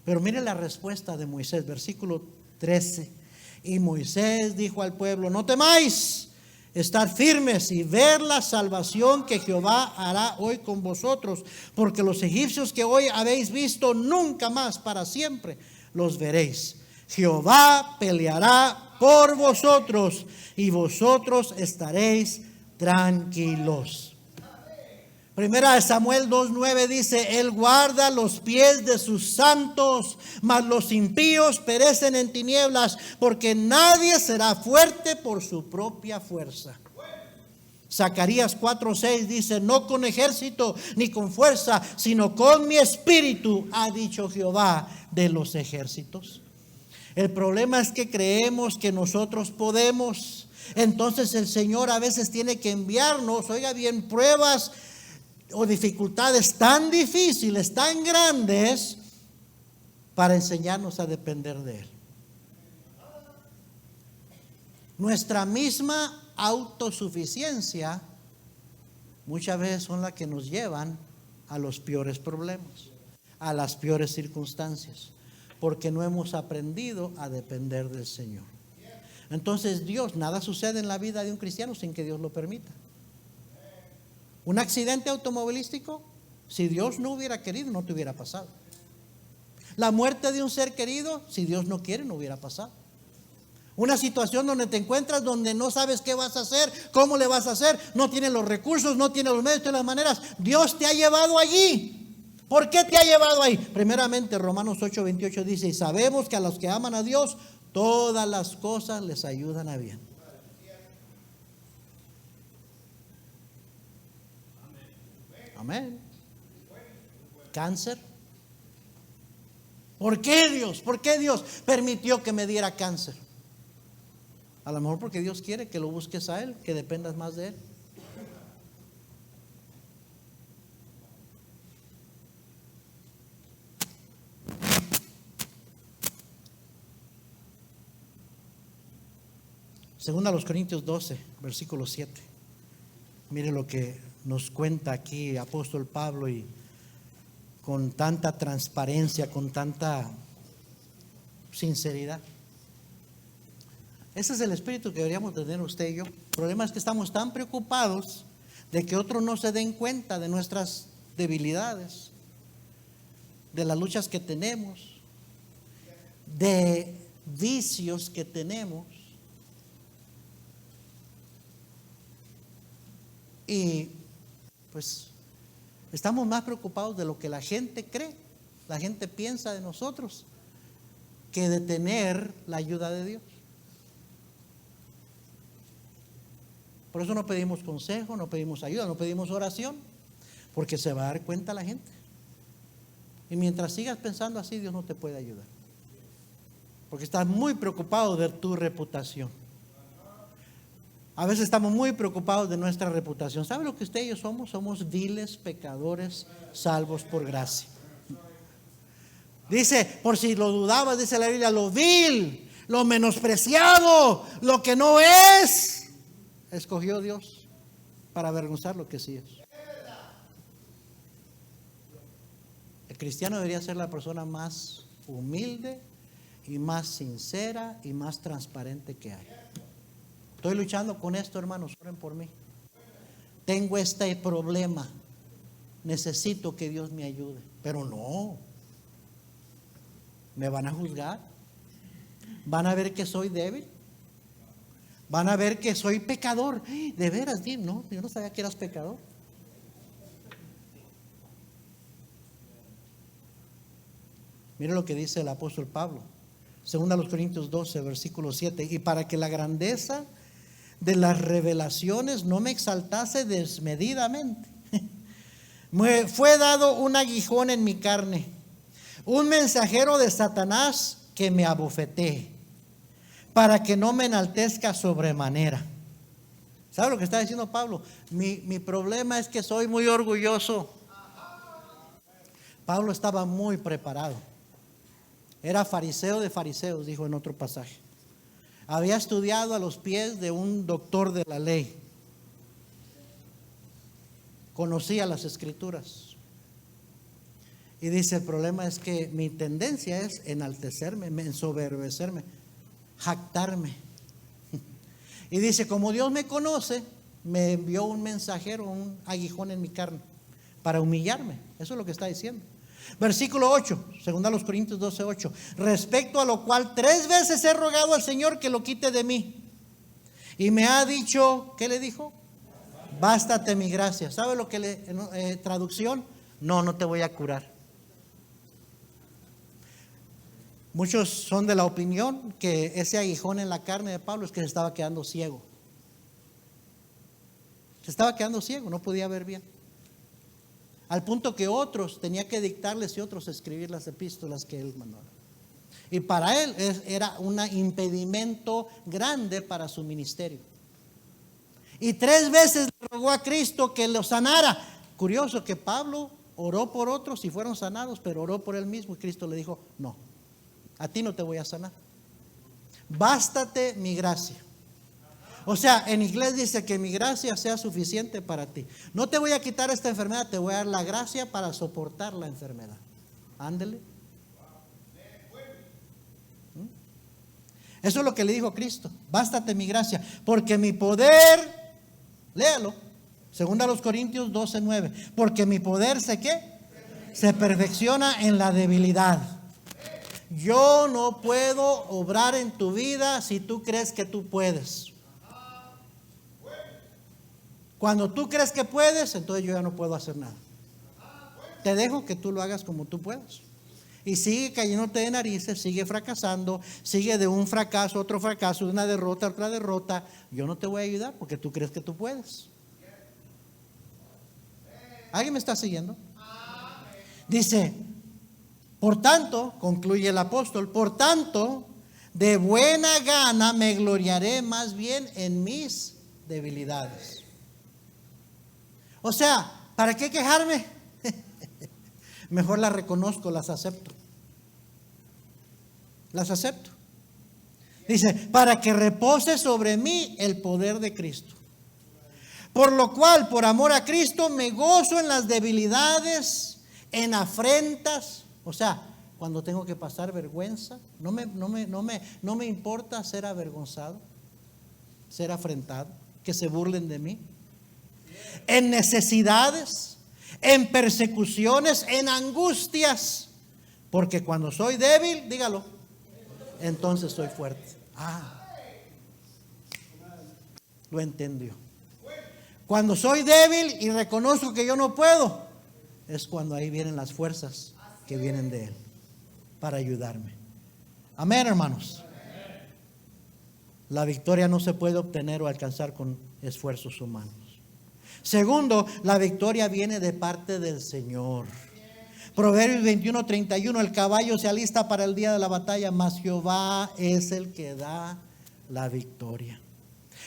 Pero mire la respuesta de Moisés, versículo 13. Y Moisés dijo al pueblo: no temáis, estad firmes y ver la salvación que Jehová hará hoy con vosotros, porque los egipcios que hoy habéis visto, nunca más para siempre los veréis. Jehová peleará por vosotros y vosotros estaréis tranquilos. Primera de Samuel 2:9 dice: Él guarda los pies de sus santos, mas los impíos perecen en tinieblas, porque nadie será fuerte por su propia fuerza. Zacarías 4:6 dice: no con ejército ni con fuerza, sino con mi espíritu, ha dicho Jehová de los ejércitos. El problema es que creemos que nosotros podemos. Entonces el Señor a veces tiene que enviarnos, oiga bien, pruebas o dificultades tan difíciles, tan grandes, para enseñarnos a depender de Él. Nuestra misma autosuficiencia muchas veces son las que nos llevan a los peores problemas, a las peores circunstancias, porque no hemos aprendido a depender del Señor. Entonces nada sucede en la vida de un cristiano sin que Dios lo permita. Un accidente automovilístico, si Dios no hubiera querido, no te hubiera pasado. La muerte de un ser querido, si Dios no quiere, no hubiera pasado. Una situación donde te encuentras, donde no sabes qué vas a hacer, cómo le vas a hacer, no tienes los recursos, no tienes los medios, todas las maneras. Dios te ha llevado allí. ¿Por qué te ha llevado ahí? Primeramente, Romanos 8:28 dice: y sabemos que a los que aman a Dios, todas las cosas les ayudan a bien. Amén. Cáncer. ¿Por qué Dios? ¿Por qué Dios permitió que me diera cáncer? A lo mejor porque Dios quiere que lo busques a Él, que dependas más de Él. Segunda a los Corintios 12, versículo 7. Mire lo que nos cuenta aquí apóstol Pablo, y con tanta transparencia, con tanta sinceridad. Ese es el espíritu que deberíamos tener usted y yo. El problema es que estamos tan preocupados de que otros no se den cuenta de nuestras debilidades, de las luchas que tenemos, de vicios que tenemos. Y pues estamos más preocupados de lo que la gente cree, la gente piensa de nosotros, que de tener la ayuda de Dios. Por eso no pedimos consejo, no pedimos ayuda, no pedimos oración, porque se va a dar cuenta la gente. Y mientras sigas pensando así, Dios no te puede ayudar, porque estás muy preocupado de tu reputación. A veces estamos muy preocupados de nuestra reputación. ¿Sabe lo que usted y yo somos? Somos viles pecadores salvos por gracia. Dice, por si lo dudabas, dice la Biblia: lo vil, lo menospreciado, lo que no es, escogió Dios para avergonzar lo que sí es. El cristiano debería ser la persona más humilde y más sincera y más transparente que hay. Estoy luchando con esto, hermanos, oren por mí. Tengo este problema, necesito que Dios me ayude. Pero no, me van a juzgar, van a ver que soy débil, van a ver que soy pecador. De veras, no, yo no sabía que eras pecador. Mire lo que dice el apóstol Pablo, segunda a los Corintios 12, versículo 7. Y para que la grandeza de las revelaciones no me exaltase desmedidamente, me fue dado un aguijón en mi carne, un mensajero de Satanás que me abofetee, para que no me enaltezca sobremanera. ¿Sabe lo que está diciendo Pablo? Mi problema es que soy muy orgulloso. Pablo estaba muy preparado. Era fariseo de fariseos, dijo en otro pasaje. Había estudiado a los pies de un doctor de la ley. Conocía las escrituras. Y dice, el problema es que mi tendencia es enaltecerme, ensoberbecerme, jactarme. Y dice, como Dios me conoce, me envió un mensajero, un aguijón en mi carne, para humillarme. Eso es lo que está diciendo. Versículo 8, 2 Corintios 12:8. Respecto a lo cual 3 veces he rogado al Señor que lo quite de mí. Y me ha dicho, ¿qué le dijo? Bástate mi gracia. ¿Sabe lo que traducción? No te voy a curar. Muchos son de la opinión que ese aguijón en la carne de Pablo es que se estaba quedando ciego. Se estaba quedando ciego, no podía ver bien. Al punto que otros tenía que dictarles y otros escribir las epístolas que él mandó. Y para él era un impedimento grande para su ministerio. Y 3 veces le rogó a Cristo que lo sanara. Curioso que Pablo oró por otros y fueron sanados, pero oró por él mismo y Cristo le dijo, no, a ti no te voy a sanar. Bástate mi gracia. O sea, en inglés dice que mi gracia sea suficiente para ti. No te voy a quitar esta enfermedad, te voy a dar la gracia para soportar la enfermedad. Ándele. Eso es lo que le dijo Cristo. Bástate mi gracia, porque mi poder, léalo, 2 Corintios 12:9. Porque mi poder se perfecciona en la debilidad. Yo no puedo obrar en tu vida si tú crees que tú puedes. Cuando tú crees que puedes, entonces yo ya no puedo hacer nada. Te dejo que tú lo hagas como tú puedas. Y sigue cayéndote de narices, sigue fracasando, sigue de un fracaso, otro fracaso, de una derrota, otra derrota. Yo no te voy a ayudar porque tú crees que tú puedes. ¿Alguien me está siguiendo? Dice, por tanto, concluye el apóstol, por tanto, de buena gana me gloriaré más bien en mis debilidades. O sea, ¿para qué quejarme? Mejor las reconozco, las acepto. Las acepto. Dice, para que repose sobre mí el poder de Cristo. Por lo cual, por amor a Cristo, me gozo en las debilidades, en afrentas. O sea, cuando tengo que pasar vergüenza, no me importa ser avergonzado, ser afrentado, que se burlen de mí. En necesidades, en persecuciones, en angustias, porque cuando soy débil, dígalo, entonces soy fuerte. Lo entendió. Cuando soy débil y reconozco que yo no puedo, es cuando ahí vienen las fuerzas que vienen de Él para ayudarme. Amén, hermanos. La victoria no se puede obtener o alcanzar con esfuerzos humanos. Segundo, la victoria viene de parte del Señor. Proverbios 21:31, el caballo se alista para el día de la batalla, mas Jehová es el que da la victoria.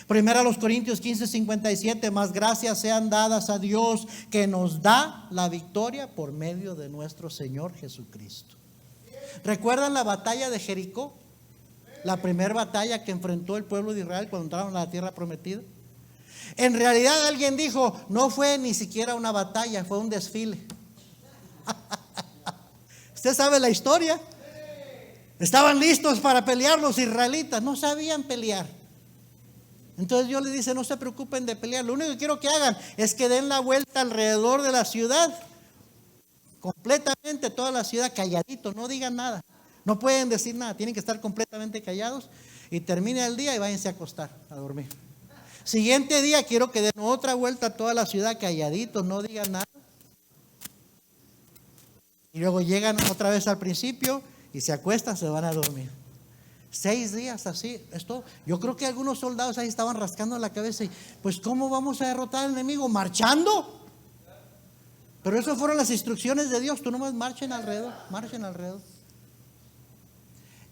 Primera a los Corintios 15:57, más gracias sean dadas a Dios que nos da la victoria por medio de nuestro Señor Jesucristo. ¿Recuerdan la batalla de Jericó? La primera batalla que enfrentó el pueblo de Israel cuando entraron a la tierra prometida. En realidad alguien dijo, no fue ni siquiera una batalla, fue un desfile. Usted sabe la historia. Estaban listos para pelear los israelitas, no sabían pelear. Entonces Dios les dice, no se preocupen de pelear, lo único que quiero que hagan es que den la vuelta alrededor de la ciudad, completamente toda la ciudad, calladitos, no digan nada, no pueden decir nada, tienen que estar completamente callados y termine el día y váyanse a acostar, a dormir. Siguiente día quiero que den otra vuelta a toda la ciudad, calladitos, no digan nada. Y luego llegan otra vez al principio y se acuestan, se van a dormir. 6 días así, esto. Yo creo que algunos soldados ahí estaban rascando la cabeza y pues ¿cómo vamos a derrotar al enemigo? ¿Marchando? Pero eso fueron las instrucciones de Dios. Tú nomás marchen alrededor.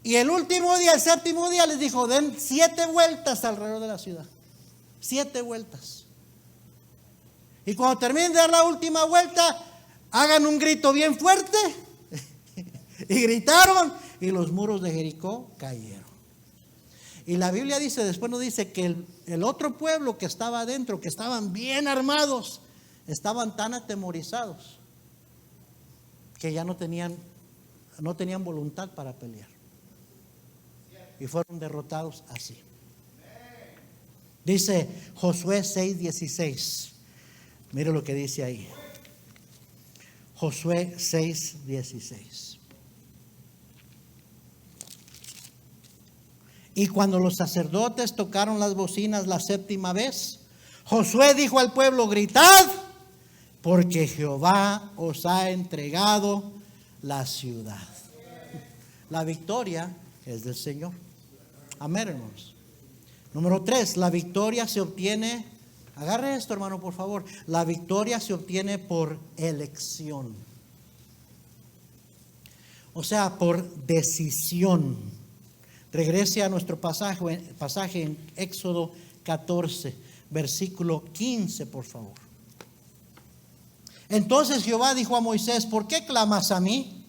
Y el último día, el 7º día, les dijo, den 7 vueltas alrededor de la ciudad. 7 vueltas. Y cuando terminen de dar la última vuelta, hagan un grito bien fuerte. Y gritaron y los muros de Jericó cayeron. Y la Biblia dice, después nos dice que el otro pueblo que estaba adentro, que estaban bien armados, estaban tan atemorizados que ya no tenían voluntad para pelear. Y fueron derrotados así. Dice Josué 6:16. Mire lo que dice ahí. Josué 6:16. Y cuando los sacerdotes tocaron las bocinas la séptima vez, Josué dijo al pueblo: gritad, porque Jehová os ha entregado la ciudad. La victoria es del Señor. Amén, hermanos. Número 3, la victoria se obtiene, agarre esto, hermano, por favor. La victoria se obtiene por elección. O sea, por decisión. Regrese a nuestro pasaje en Éxodo 14, versículo 15, por favor. Entonces Jehová dijo a Moisés: ¿por qué clamas a mí?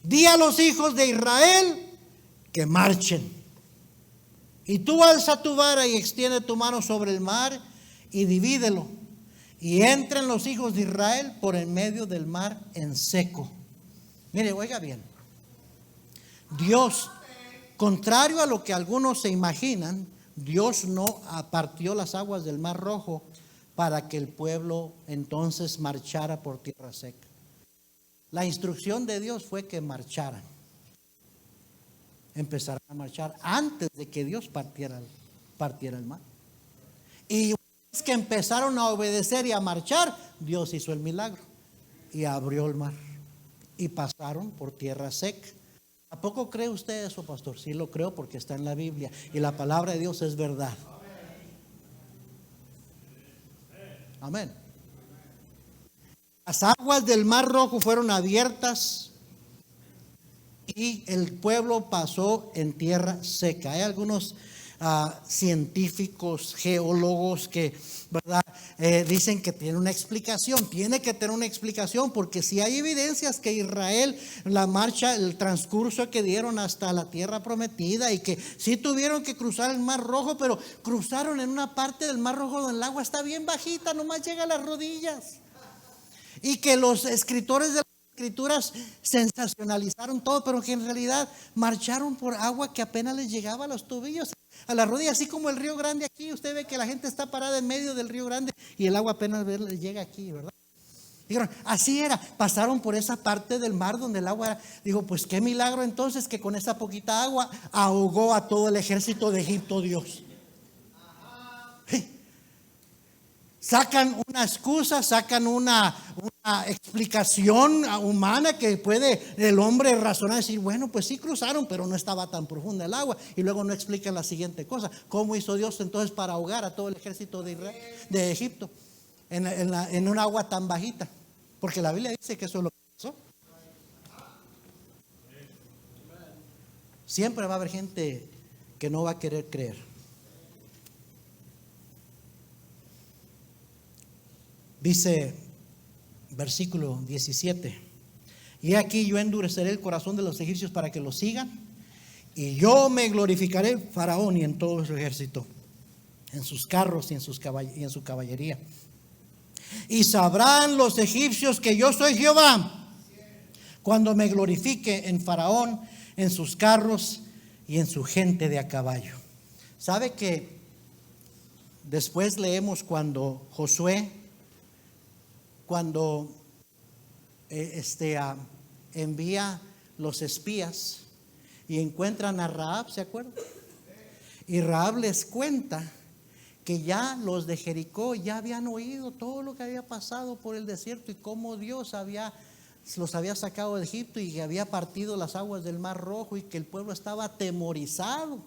Di a los hijos de Israel que marchen. Y tú alza tu vara y extiende tu mano sobre el mar y divídelo. Y entren los hijos de Israel por en medio del mar en seco. Mire, oiga bien. Dios, contrario a lo que algunos se imaginan, Dios no partió las aguas del Mar Rojo para que el pueblo entonces marchara por tierra seca. La instrucción de Dios fue que marcharan. Empezaron a marchar antes de que Dios partiera el mar. Y una vez que empezaron a obedecer y a marchar, Dios hizo el milagro y abrió el mar y pasaron por tierra seca. ¿A poco cree usted eso, pastor? Sí, lo creo, porque está en la Biblia y la palabra de Dios es verdad. Amén. Las aguas del Mar Rojo fueron abiertas y el pueblo pasó en tierra seca. Hay algunos científicos, geólogos que, ¿verdad? Dicen que tiene una explicación. Tiene que tener una explicación, porque si hay evidencias que Israel, la marcha, el transcurso que dieron hasta la tierra prometida, y que sí tuvieron que cruzar el Mar Rojo, pero cruzaron en una parte del Mar Rojo donde el agua está bien bajita, nomás llega a las rodillas. Y que los escritores de las escrituras sensacionalizaron todo, pero que en realidad marcharon por agua que apenas les llegaba a los tobillos, a las rodillas, así como el Río Grande aquí. Usted ve que la gente está parada en medio del Río Grande y el agua apenas les llega aquí, ¿verdad? Dijeron, así era, pasaron por esa parte del mar donde el agua era. Digo, pues qué milagro entonces que con esa poquita agua ahogó a todo el ejército de Egipto Dios. Sacan una excusa, sacan una explicación humana que puede el hombre razonar y decir, bueno, pues sí cruzaron, pero no estaba tan profunda el agua. Y luego no explican la siguiente cosa: ¿cómo hizo Dios entonces para ahogar a todo el ejército de Egipto en un agua tan bajita? Porque la Biblia dice que eso es lo que pasó. Siempre va a haber gente que no va a querer creer. Dice versículo 17: y aquí yo endureceré el corazón de los egipcios para que los sigan, y yo me glorificaré en Faraón y en todo su ejército, en sus carros y en su caballería. Y sabrán los egipcios que yo soy Jehová, cuando me glorifique en Faraón, en sus carros y en su gente de a caballo. ¿Sabe que después leemos cuando Josué, cuando envía los espías y encuentran a Rahab, ¿se acuerdan? Y Rahab les cuenta que ya los de Jericó ya habían oído todo lo que había pasado por el desierto y cómo Dios los había sacado de Egipto y que había partido las aguas del Mar Rojo, y que el pueblo estaba atemorizado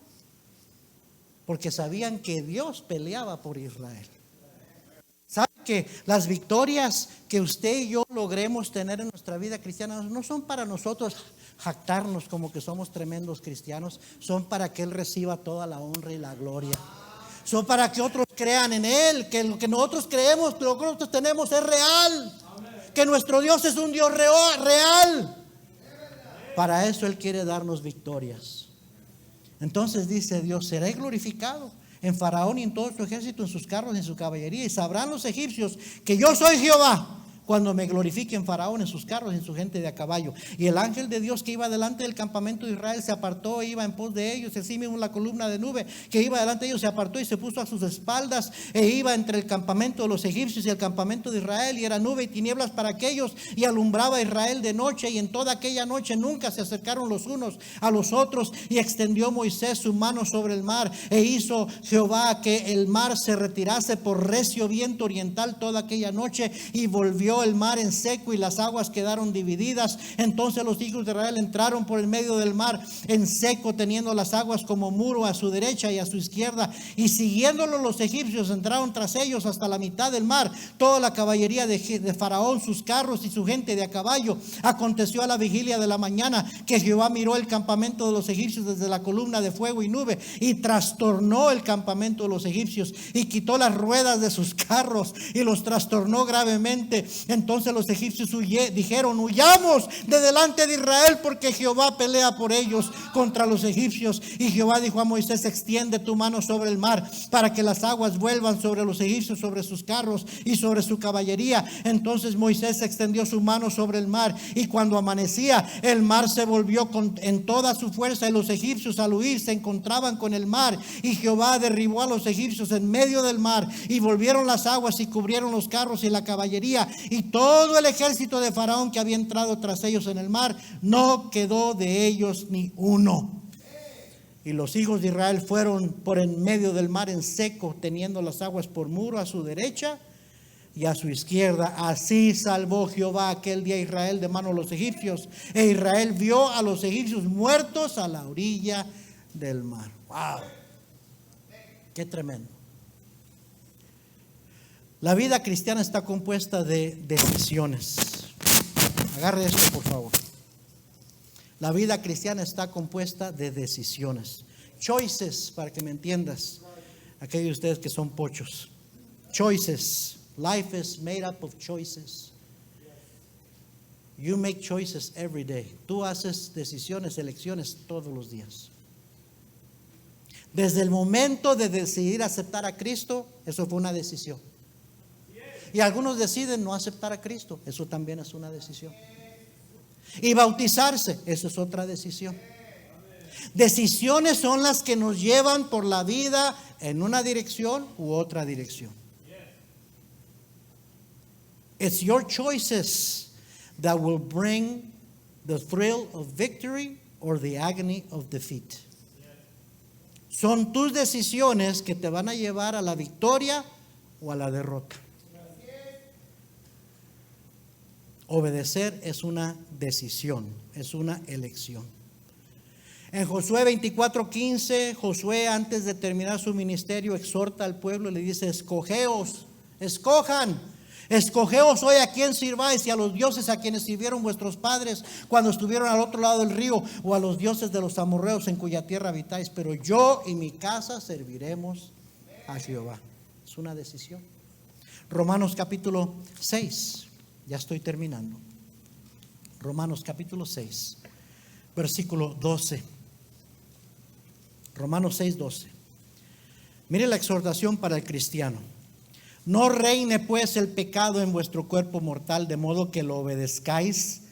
porque sabían que Dios peleaba por Israel. ¿Sabe que las victorias que usted y yo logremos tener en nuestra vida cristiana no son para nosotros jactarnos como que somos tremendos cristianos? Son para que Él reciba toda la honra y la gloria. Son para que otros crean en Él, que lo que nosotros creemos, lo que nosotros tenemos es real. Que nuestro Dios es un Dios real. Para eso Él quiere darnos victorias. Entonces dice Dios: seré glorificado en Faraón y en todo su ejército, en sus carros y en su caballería, y sabrán los egipcios que yo soy Jehová, cuando me glorifique en Faraón, en sus carros y en su gente de a caballo. Y el ángel de Dios que iba delante del campamento de Israel se apartó e iba en pos de ellos. Así mismo la columna de nube que iba delante de ellos se apartó y se puso a sus espaldas, e iba entre el campamento de los egipcios y el campamento de Israel, y era nube y tinieblas para aquellos, y alumbraba a Israel de noche. Y en toda aquella noche nunca se acercaron los unos a los otros. Y extendió Moisés su mano sobre el mar, e hizo Jehová que el mar se retirase por recio viento oriental toda aquella noche, y volvió el mar en seco y las aguas quedaron divididas. Entonces los hijos de Israel entraron por el medio del mar en seco, teniendo las aguas como muro a su derecha y a su izquierda, y siguiéndolo los egipcios entraron tras ellos hasta la mitad del mar, toda la caballería de Faraón, sus carros y su gente de a caballo. Aconteció a la vigilia de la mañana que Jehová miró el campamento de los egipcios desde la columna de fuego y nube, y trastornó el campamento de los egipcios, y quitó las ruedas de sus carros y los trastornó gravemente. Entonces los egipcios dijeron: huyamos de delante de Israel, porque Jehová pelea por ellos contra los egipcios. Y Jehová dijo a Moisés: extiende tu mano sobre el mar, para que las aguas vuelvan sobre los egipcios, sobre sus carros y sobre su caballería. Entonces Moisés extendió su mano sobre el mar, y cuando amanecía el mar se volvió en toda su fuerza, y los egipcios al huir se encontraban con el mar. Y Jehová derribó a los egipcios en medio del mar, y volvieron las aguas y cubrieron los carros y la caballería, y todo el ejército de Faraón que había entrado tras ellos en el mar, no quedó de ellos ni uno. Y los hijos de Israel fueron por en medio del mar en seco, teniendo las aguas por muro a su derecha y a su izquierda. Así salvó Jehová aquel día a Israel de mano de los egipcios, e Israel vio a los egipcios muertos a la orilla del mar. ¡Wow! ¡Qué tremendo! La vida cristiana está compuesta de decisiones. Agarre esto, por favor. La vida cristiana está compuesta de decisiones. Choices, para que me entiendas. Aquellos de ustedes que son pochos. Choices. Life is made up of choices. You make choices every day. Tú haces decisiones, elecciones todos los días. Desde el momento de decidir aceptar a Cristo, eso fue una decisión. Y algunos deciden no aceptar a Cristo, eso también es una decisión. Y bautizarse, eso es otra decisión. Decisiones son las que nos llevan por la vida en una dirección u otra dirección. It's your choices that will bring the thrill of victory or the agony of defeat. Son tus decisiones que te van a llevar a la victoria o a la derrota. Obedecer es una decisión, es una elección. En Josué 24:15, Josué, antes de terminar su ministerio, exhorta al pueblo y le dice: escogeos, escogeos hoy a quien sirváis, y a los dioses a quienes sirvieron vuestros padres cuando estuvieron al otro lado del río, o a los dioses de los amorreos en cuya tierra habitáis, pero yo y mi casa serviremos a Jehová. Es una decisión. Romanos capítulo 6. Ya estoy terminando. Romanos capítulo 6, versículo 12. Romanos 6:12. Mire la exhortación para el cristiano. No reine pues el pecado en vuestro cuerpo mortal, de modo que lo obedezcáis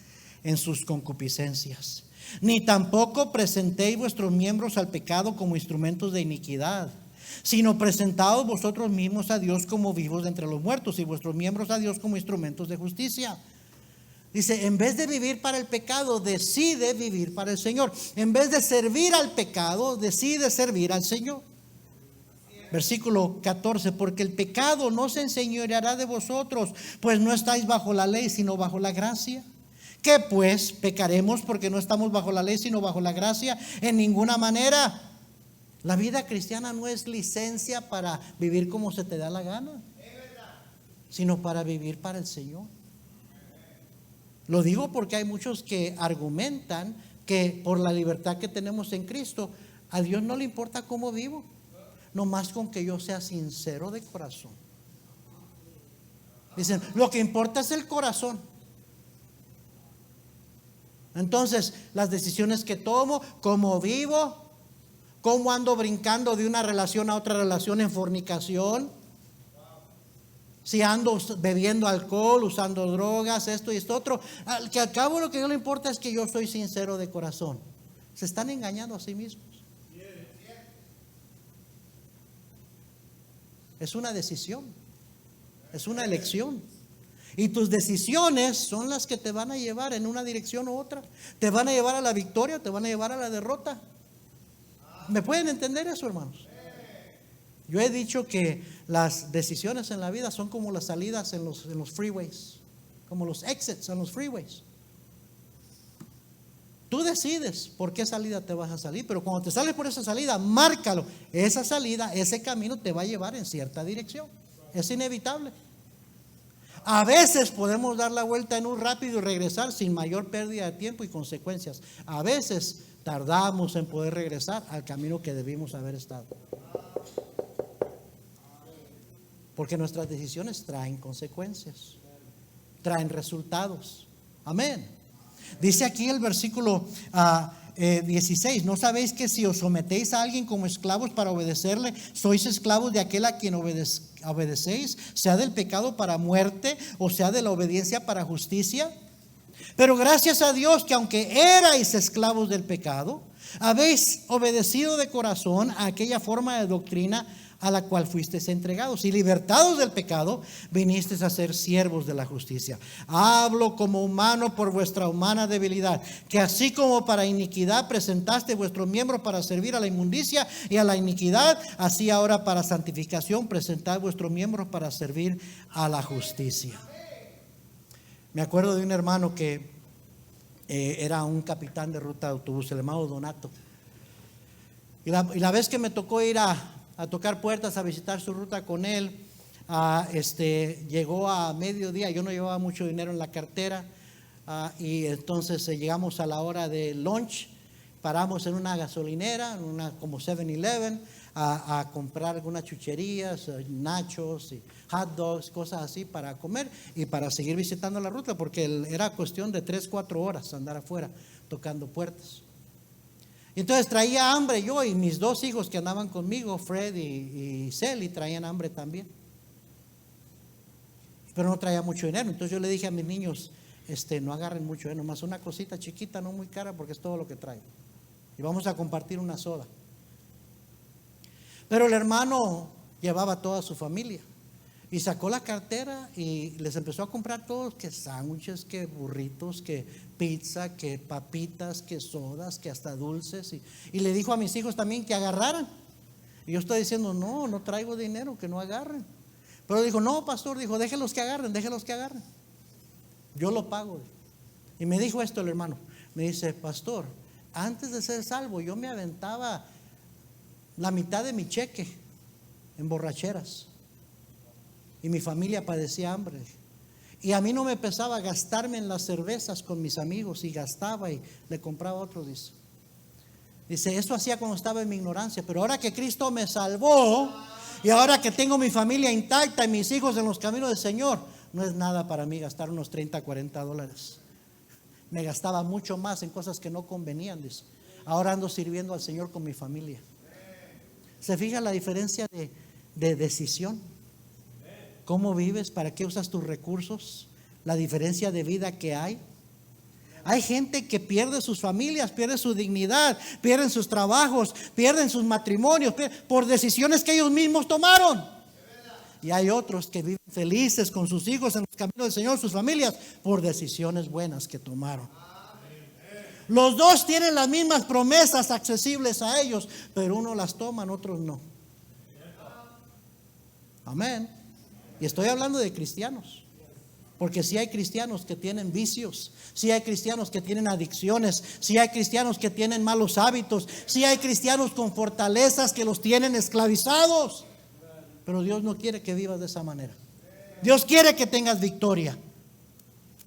en sus concupiscencias. Ni tampoco presentéis vuestros miembros al pecado como instrumentos de iniquidad, sino presentaos vosotros mismos a Dios como vivos de entre los muertos, y vuestros miembros a Dios como instrumentos de justicia. Dice, en vez de vivir para el pecado, decide vivir para el Señor. En vez de servir al pecado, decide servir al Señor. Versículo 14, porque el pecado no se enseñoreará de vosotros, pues no estáis bajo la ley, sino bajo la gracia. ¿Qué pues? ¿Pecaremos porque no estamos bajo la ley, sino bajo la gracia? En ninguna manera. La vida cristiana no es licencia para vivir como se te da la gana, sino para vivir para el Señor. Lo digo porque hay muchos que argumentan que por la libertad que tenemos en Cristo, a Dios no le importa cómo vivo, nomás con que yo sea sincero de corazón. Dicen, lo que importa es el corazón. Entonces, las decisiones que tomo, cómo vivo, ¿Cómo ando brincando de una relación a otra relación en fornicación? Si ando bebiendo alcohol, usando drogas, esto y esto otro. Que al cabo lo que no le importa es que yo soy sincero de corazón. Se están engañando a sí mismos. Es una decisión. Es una elección. Y tus decisiones son las que te van a llevar en una dirección u otra. Te van a llevar a la victoria, te van a llevar a la derrota. ¿Me pueden entender eso, hermanos? Yo he dicho que las decisiones en la vida son como las salidas en los freeways, como los exits en los freeways. Tú decides por qué salida te vas a salir, pero cuando te sales por esa salida, márcalo. Esa salida, ese camino te va a llevar en cierta dirección. Es inevitable. A veces podemos dar la vuelta en un rápido y regresar sin mayor pérdida de tiempo y consecuencias. A veces tardamos en poder regresar al camino que debimos haber estado. Porque nuestras decisiones traen consecuencias, traen resultados. Amén. Dice aquí el versículo 16: ¿no sabéis que si os sometéis a alguien como esclavos para obedecerle, sois esclavos de aquel a quien obedecéis, sea del pecado para muerte o sea de la obediencia para justicia? Pero gracias a Dios que aunque erais esclavos del pecado, habéis obedecido de corazón a aquella forma de doctrina a la cual fuisteis entregados, y libertados del pecado, vinisteis a ser siervos de la justicia. Hablo como humano por vuestra humana debilidad, que así como para iniquidad presentaste vuestros miembros para servir a la inmundicia y a la iniquidad, así ahora para santificación presentad vuestros miembros para servir a la justicia. Me acuerdo de un hermano que era un capitán de ruta de autobús, el hermano Donato. Y la vez que me tocó ir a tocar puertas, a visitar su ruta con él, llegó a mediodía. Yo no llevaba mucho dinero en la cartera, y entonces llegamos a la hora de lunch. Paramos en una gasolinera, en una como 7-Eleven, a comprar algunas chucherías, nachos y hot dogs, cosas así para comer y para seguir visitando la ruta, porque era cuestión de 3-4 horas andar afuera tocando puertas. Y entonces traía hambre yo, y mis 2 hijos que andaban conmigo, Fred y Sally, traían hambre también. Pero no traía mucho dinero. Entonces yo le dije a mis niños, no agarren mucho, nomás una cosita chiquita, no muy cara, porque es todo lo que traigo. Y vamos a compartir una soda. Pero el hermano llevaba toda su familia y sacó la cartera y les empezó a comprar todos, que sándwiches, que burritos, que pizza, que papitas, que sodas, que hasta dulces, y le dijo a mis hijos también que agarraran. Y yo estoy diciendo, no traigo dinero, que no agarren. Pero dijo, no, pastor, dijo, déjenlos que agarren. Yo lo pago. Y me dijo esto el hermano, me dice, pastor, antes de ser salvo yo me aventaba la mitad de mi cheque en borracheras, y mi familia padecía hambre, y a mí no me pesaba gastarme en las cervezas con mis amigos, y gastaba y le compraba a otros. Dice, eso hacía cuando estaba en mi ignorancia, pero ahora que Cristo me salvó y ahora que tengo mi familia intacta y mis hijos en los caminos del Señor, no es nada para mí gastar unos $30-$40. Me gastaba mucho más en cosas que no convenían, dice. Ahora ando sirviendo al Señor con mi familia. ¿Se fija la diferencia de decisión? ¿Cómo vives? ¿Para qué usas tus recursos? La diferencia de vida que hay. Hay gente que pierde sus familias, pierde su dignidad, pierden sus trabajos, pierden sus matrimonios por decisiones que ellos mismos tomaron. Y hay otros que viven felices con sus hijos en los caminos del Señor, sus familias, por decisiones buenas que tomaron. Los dos tienen las mismas promesas accesibles a ellos, pero unos las toman, otros no. Amén. Y estoy hablando de cristianos, porque si hay cristianos que tienen vicios, si hay cristianos que tienen adicciones, si hay cristianos que tienen malos hábitos, si hay cristianos con fortalezas que los tienen esclavizados. Pero Dios no quiere que vivas de esa manera. Dios quiere que tengas victoria.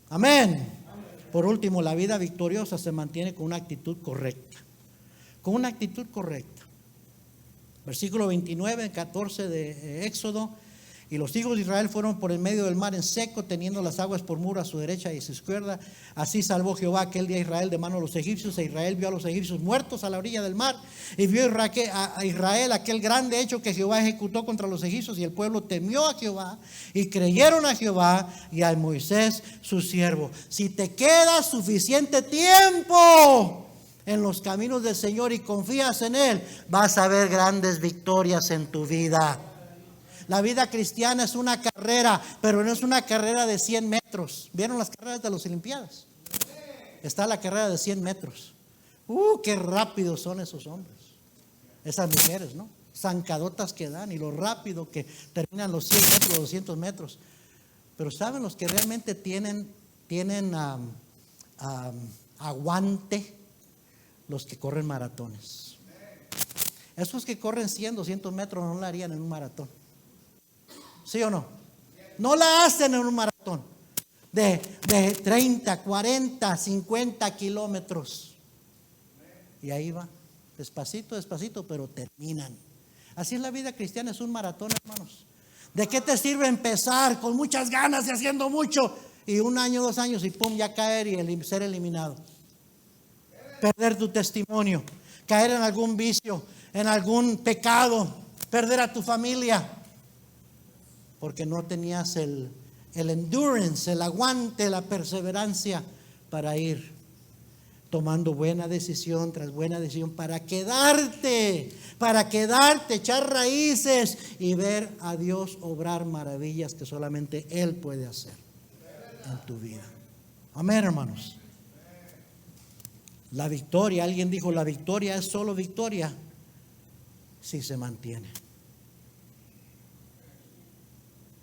Amén. Por último, la vida victoriosa se mantiene con una actitud correcta. Con una actitud correcta. Versículo 29, 14 de Éxodo. Y los hijos de Israel fueron por el medio del mar en seco, teniendo las aguas por muro a su derecha y a su izquierda. Así salvó Jehová aquel día a Israel de mano de los egipcios. E Israel vio a los egipcios muertos a la orilla del mar. Y vio a Israel aquel grande hecho que Jehová ejecutó contra los egipcios. Y el pueblo temió a Jehová y creyeron a Jehová y a Moisés su siervo. Si te queda suficiente tiempo en los caminos del Señor y confías en Él, vas a ver grandes victorias en tu vida. La vida cristiana es una carrera, pero no es una carrera de 100 metros. ¿Vieron las carreras de las Olimpiadas? Está la carrera de 100 metros. Qué rápidos son esos hombres. Esas mujeres, ¿no? Zancadotas que dan y lo rápido que terminan los 100 metros, 200 metros. Pero ¿saben los que realmente tienen aguante? Los que corren maratones. Esos que corren 100, 200 metros no la harían en un maratón. ¿Sí o no? No la hacen en un maratón de 30, 40, 50 kilómetros. Y ahí va, despacito, despacito, pero terminan. Así es la vida cristiana, es un maratón, hermanos. ¿De qué te sirve empezar con muchas ganas y haciendo mucho y 1 año, 2 años y pum, ya caer y ser eliminado? Perder tu testimonio, caer en algún vicio, en algún pecado, perder a tu familia. Porque no tenías el endurance, el aguante, la perseverancia para ir tomando buena decisión tras buena decisión para quedarte, echar raíces y ver a Dios obrar maravillas que solamente Él puede hacer en tu vida. Amén, hermanos. La victoria, alguien dijo, la victoria es solo victoria si se mantiene.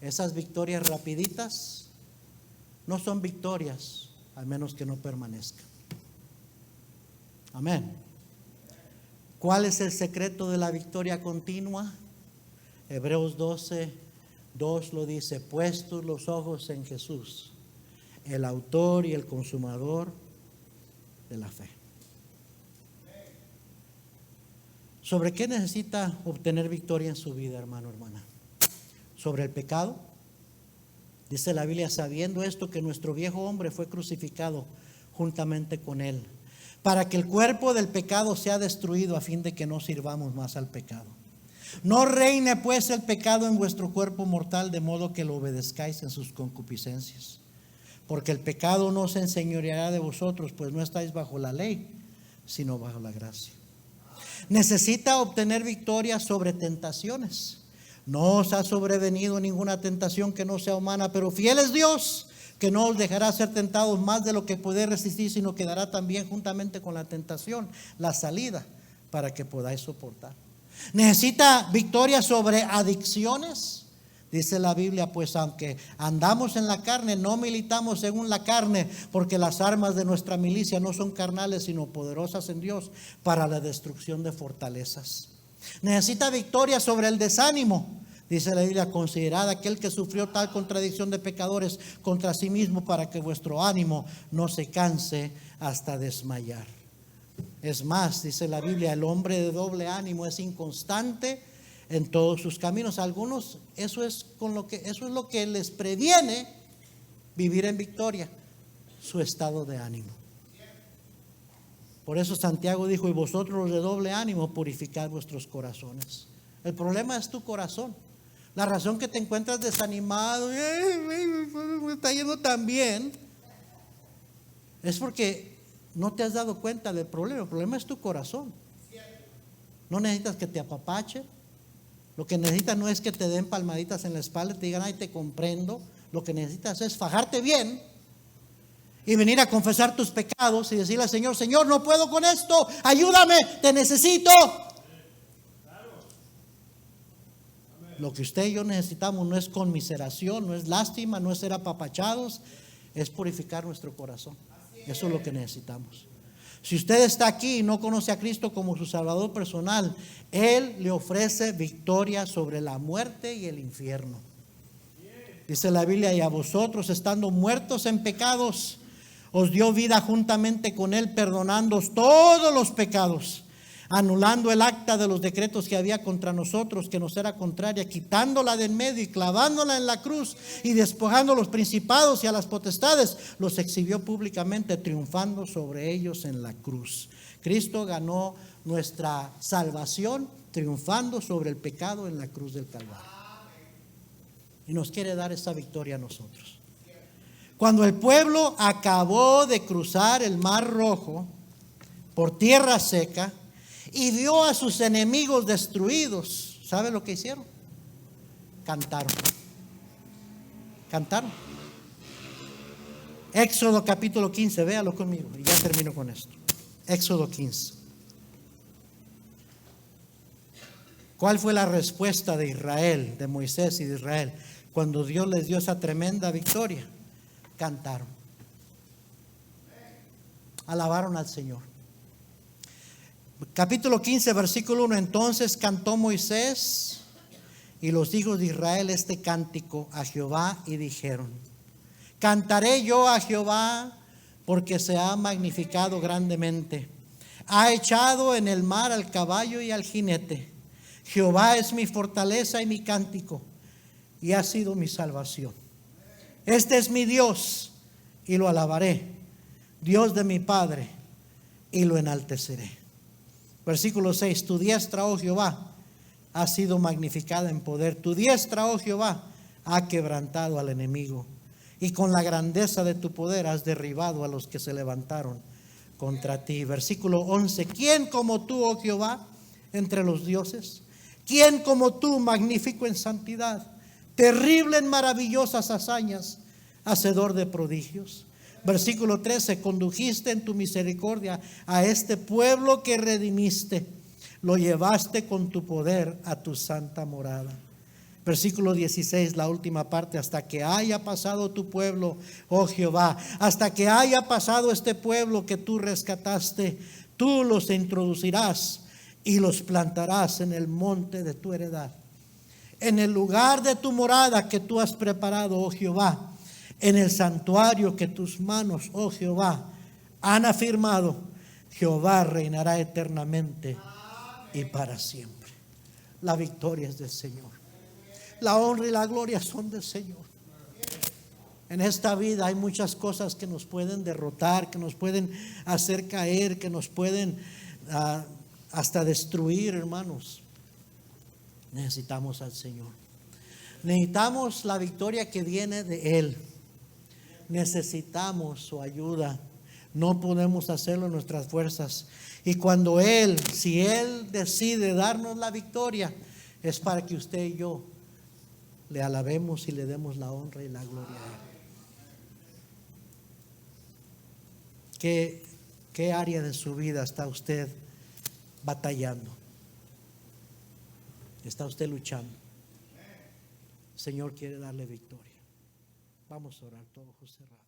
Esas victorias rapiditas no son victorias a menos que no permanezcan. Amén. ¿Cuál es el secreto de la victoria continua? Hebreos 12:2 lo dice: puestos los ojos en Jesús, el autor y el consumador de la fe. ¿Sobre qué necesita obtener victoria en su vida, hermano, hermana? ¿Sobre el pecado? Dice la Biblia, sabiendo esto, que nuestro viejo hombre fue crucificado juntamente con él, para que el cuerpo del pecado sea destruido, a fin de que no sirvamos más al pecado. No reine pues el pecado en vuestro cuerpo mortal, de modo que lo obedezcáis en sus concupiscencias. Porque el pecado no se enseñoreará de vosotros, pues no estáis bajo la ley, sino bajo la gracia. Necesita obtener victoria sobre tentaciones. No os ha sobrevenido ninguna tentación que no sea humana, pero fiel es Dios, que no os dejará ser tentados más de lo que podéis resistir, sino que dará también juntamente con la tentación la salida para que podáis soportar. Necesita victoria sobre adicciones. Dice la Biblia, pues aunque andamos en la carne, no militamos según la carne, porque las armas de nuestra milicia no son carnales, sino poderosas en Dios para la destrucción de fortalezas. Necesita victoria sobre el desánimo. Dice la Biblia, considerad aquel que sufrió tal contradicción de pecadores contra sí mismo, para que vuestro ánimo no se canse hasta desmayar. Es más, dice la Biblia, el hombre de doble ánimo es inconstante en todos sus caminos. Algunos, eso es lo que les previene vivir en victoria, su estado de ánimo. Por eso Santiago dijo: y vosotros los de doble ánimo, purificad vuestros corazones. El problema es tu corazón. La razón que te encuentras desanimado, me está yendo tan bien, es porque no te has dado cuenta del problema. El problema es tu corazón. No necesitas que te apapache. Lo que necesitas no es que te den palmaditas en la espalda y te digan: ay, te comprendo. Lo que necesitas es fajarte bien y venir a confesar tus pecados y decirle al Señor: Señor, no puedo con esto, ayúdame, te necesito. Lo que usted y yo necesitamos no es conmiseración, no es lástima, no es ser apapachados, es purificar nuestro corazón. Eso es lo que necesitamos. Si usted está aquí y no conoce a Cristo como su Salvador personal, Él le ofrece victoria sobre la muerte y el infierno. Dice la Biblia: y a vosotros, estando muertos en pecados, os dio vida juntamente con Él, perdonándoos todos los pecados, anulando el acta de los decretos que había contra nosotros, que nos era contraria, quitándola de en medio y clavándola en la cruz, y despojando a los principados y a las potestades, los exhibió públicamente, triunfando sobre ellos en la cruz. Cristo ganó nuestra salvación triunfando sobre el pecado en la cruz del Calvario. Y nos quiere dar esa victoria a nosotros. Cuando el pueblo acabó de cruzar el Mar Rojo por tierra seca y vio a sus enemigos destruidos, ¿sabe lo que hicieron? Cantaron. Cantaron. Éxodo capítulo 15, véalo conmigo y ya termino con esto. Éxodo 15. ¿Cuál fue la respuesta de Israel, de Moisés y de Israel, cuando Dios les dio esa tremenda victoria? Cantaron. Alabaron al Señor. Capítulo 15, versículo 1. Entonces cantó Moisés y los hijos de Israel este cántico a Jehová y dijeron: cantaré yo a Jehová porque se ha magnificado grandemente. Ha echado en el mar al caballo y al jinete. Jehová es mi fortaleza y mi cántico, y ha sido mi salvación. Este es mi Dios, y lo alabaré, Dios de mi Padre, y lo enalteceré. Versículo 6. Tu diestra, oh Jehová, ha sido magnificada en poder. Tu diestra, oh Jehová, ha quebrantado al enemigo, y con la grandeza de tu poder has derribado a los que se levantaron contra ti. Versículo 11. ¿Quién como tú, oh Jehová, entre los dioses? ¿Quién como tú, magnífico en santidad, terrible en maravillosas hazañas, hacedor de prodigios? Versículo 13. Condujiste en tu misericordia a este pueblo que redimiste, lo llevaste con tu poder a tu santa morada. Versículo 16, la última parte. Hasta que haya pasado tu pueblo, oh Jehová, hasta que haya pasado este pueblo que tú rescataste, tú los introducirás y los plantarás en el monte de tu heredad, en el lugar de tu morada que tú has preparado, oh Jehová, en el santuario que tus manos, oh Jehová, han afirmado. Jehová reinará eternamente y para siempre. La victoria es del Señor. La honra y la gloria son del Señor. En esta vida hay muchas cosas que nos pueden derrotar, que nos pueden hacer caer, que nos pueden hasta destruir, hermanos. Necesitamos al Señor. Necesitamos la victoria que viene de Él. Necesitamos su ayuda. No podemos hacerlo en nuestras fuerzas. Y cuando Él, si Él decide darnos la victoria, es para que usted y yo le alabemos y le demos la honra y la gloria a Él. ¿Qué área de su vida está usted batallando? ¿Está usted luchando? El Señor quiere darle victoria. Vamos a orar, todos ojos cerrados.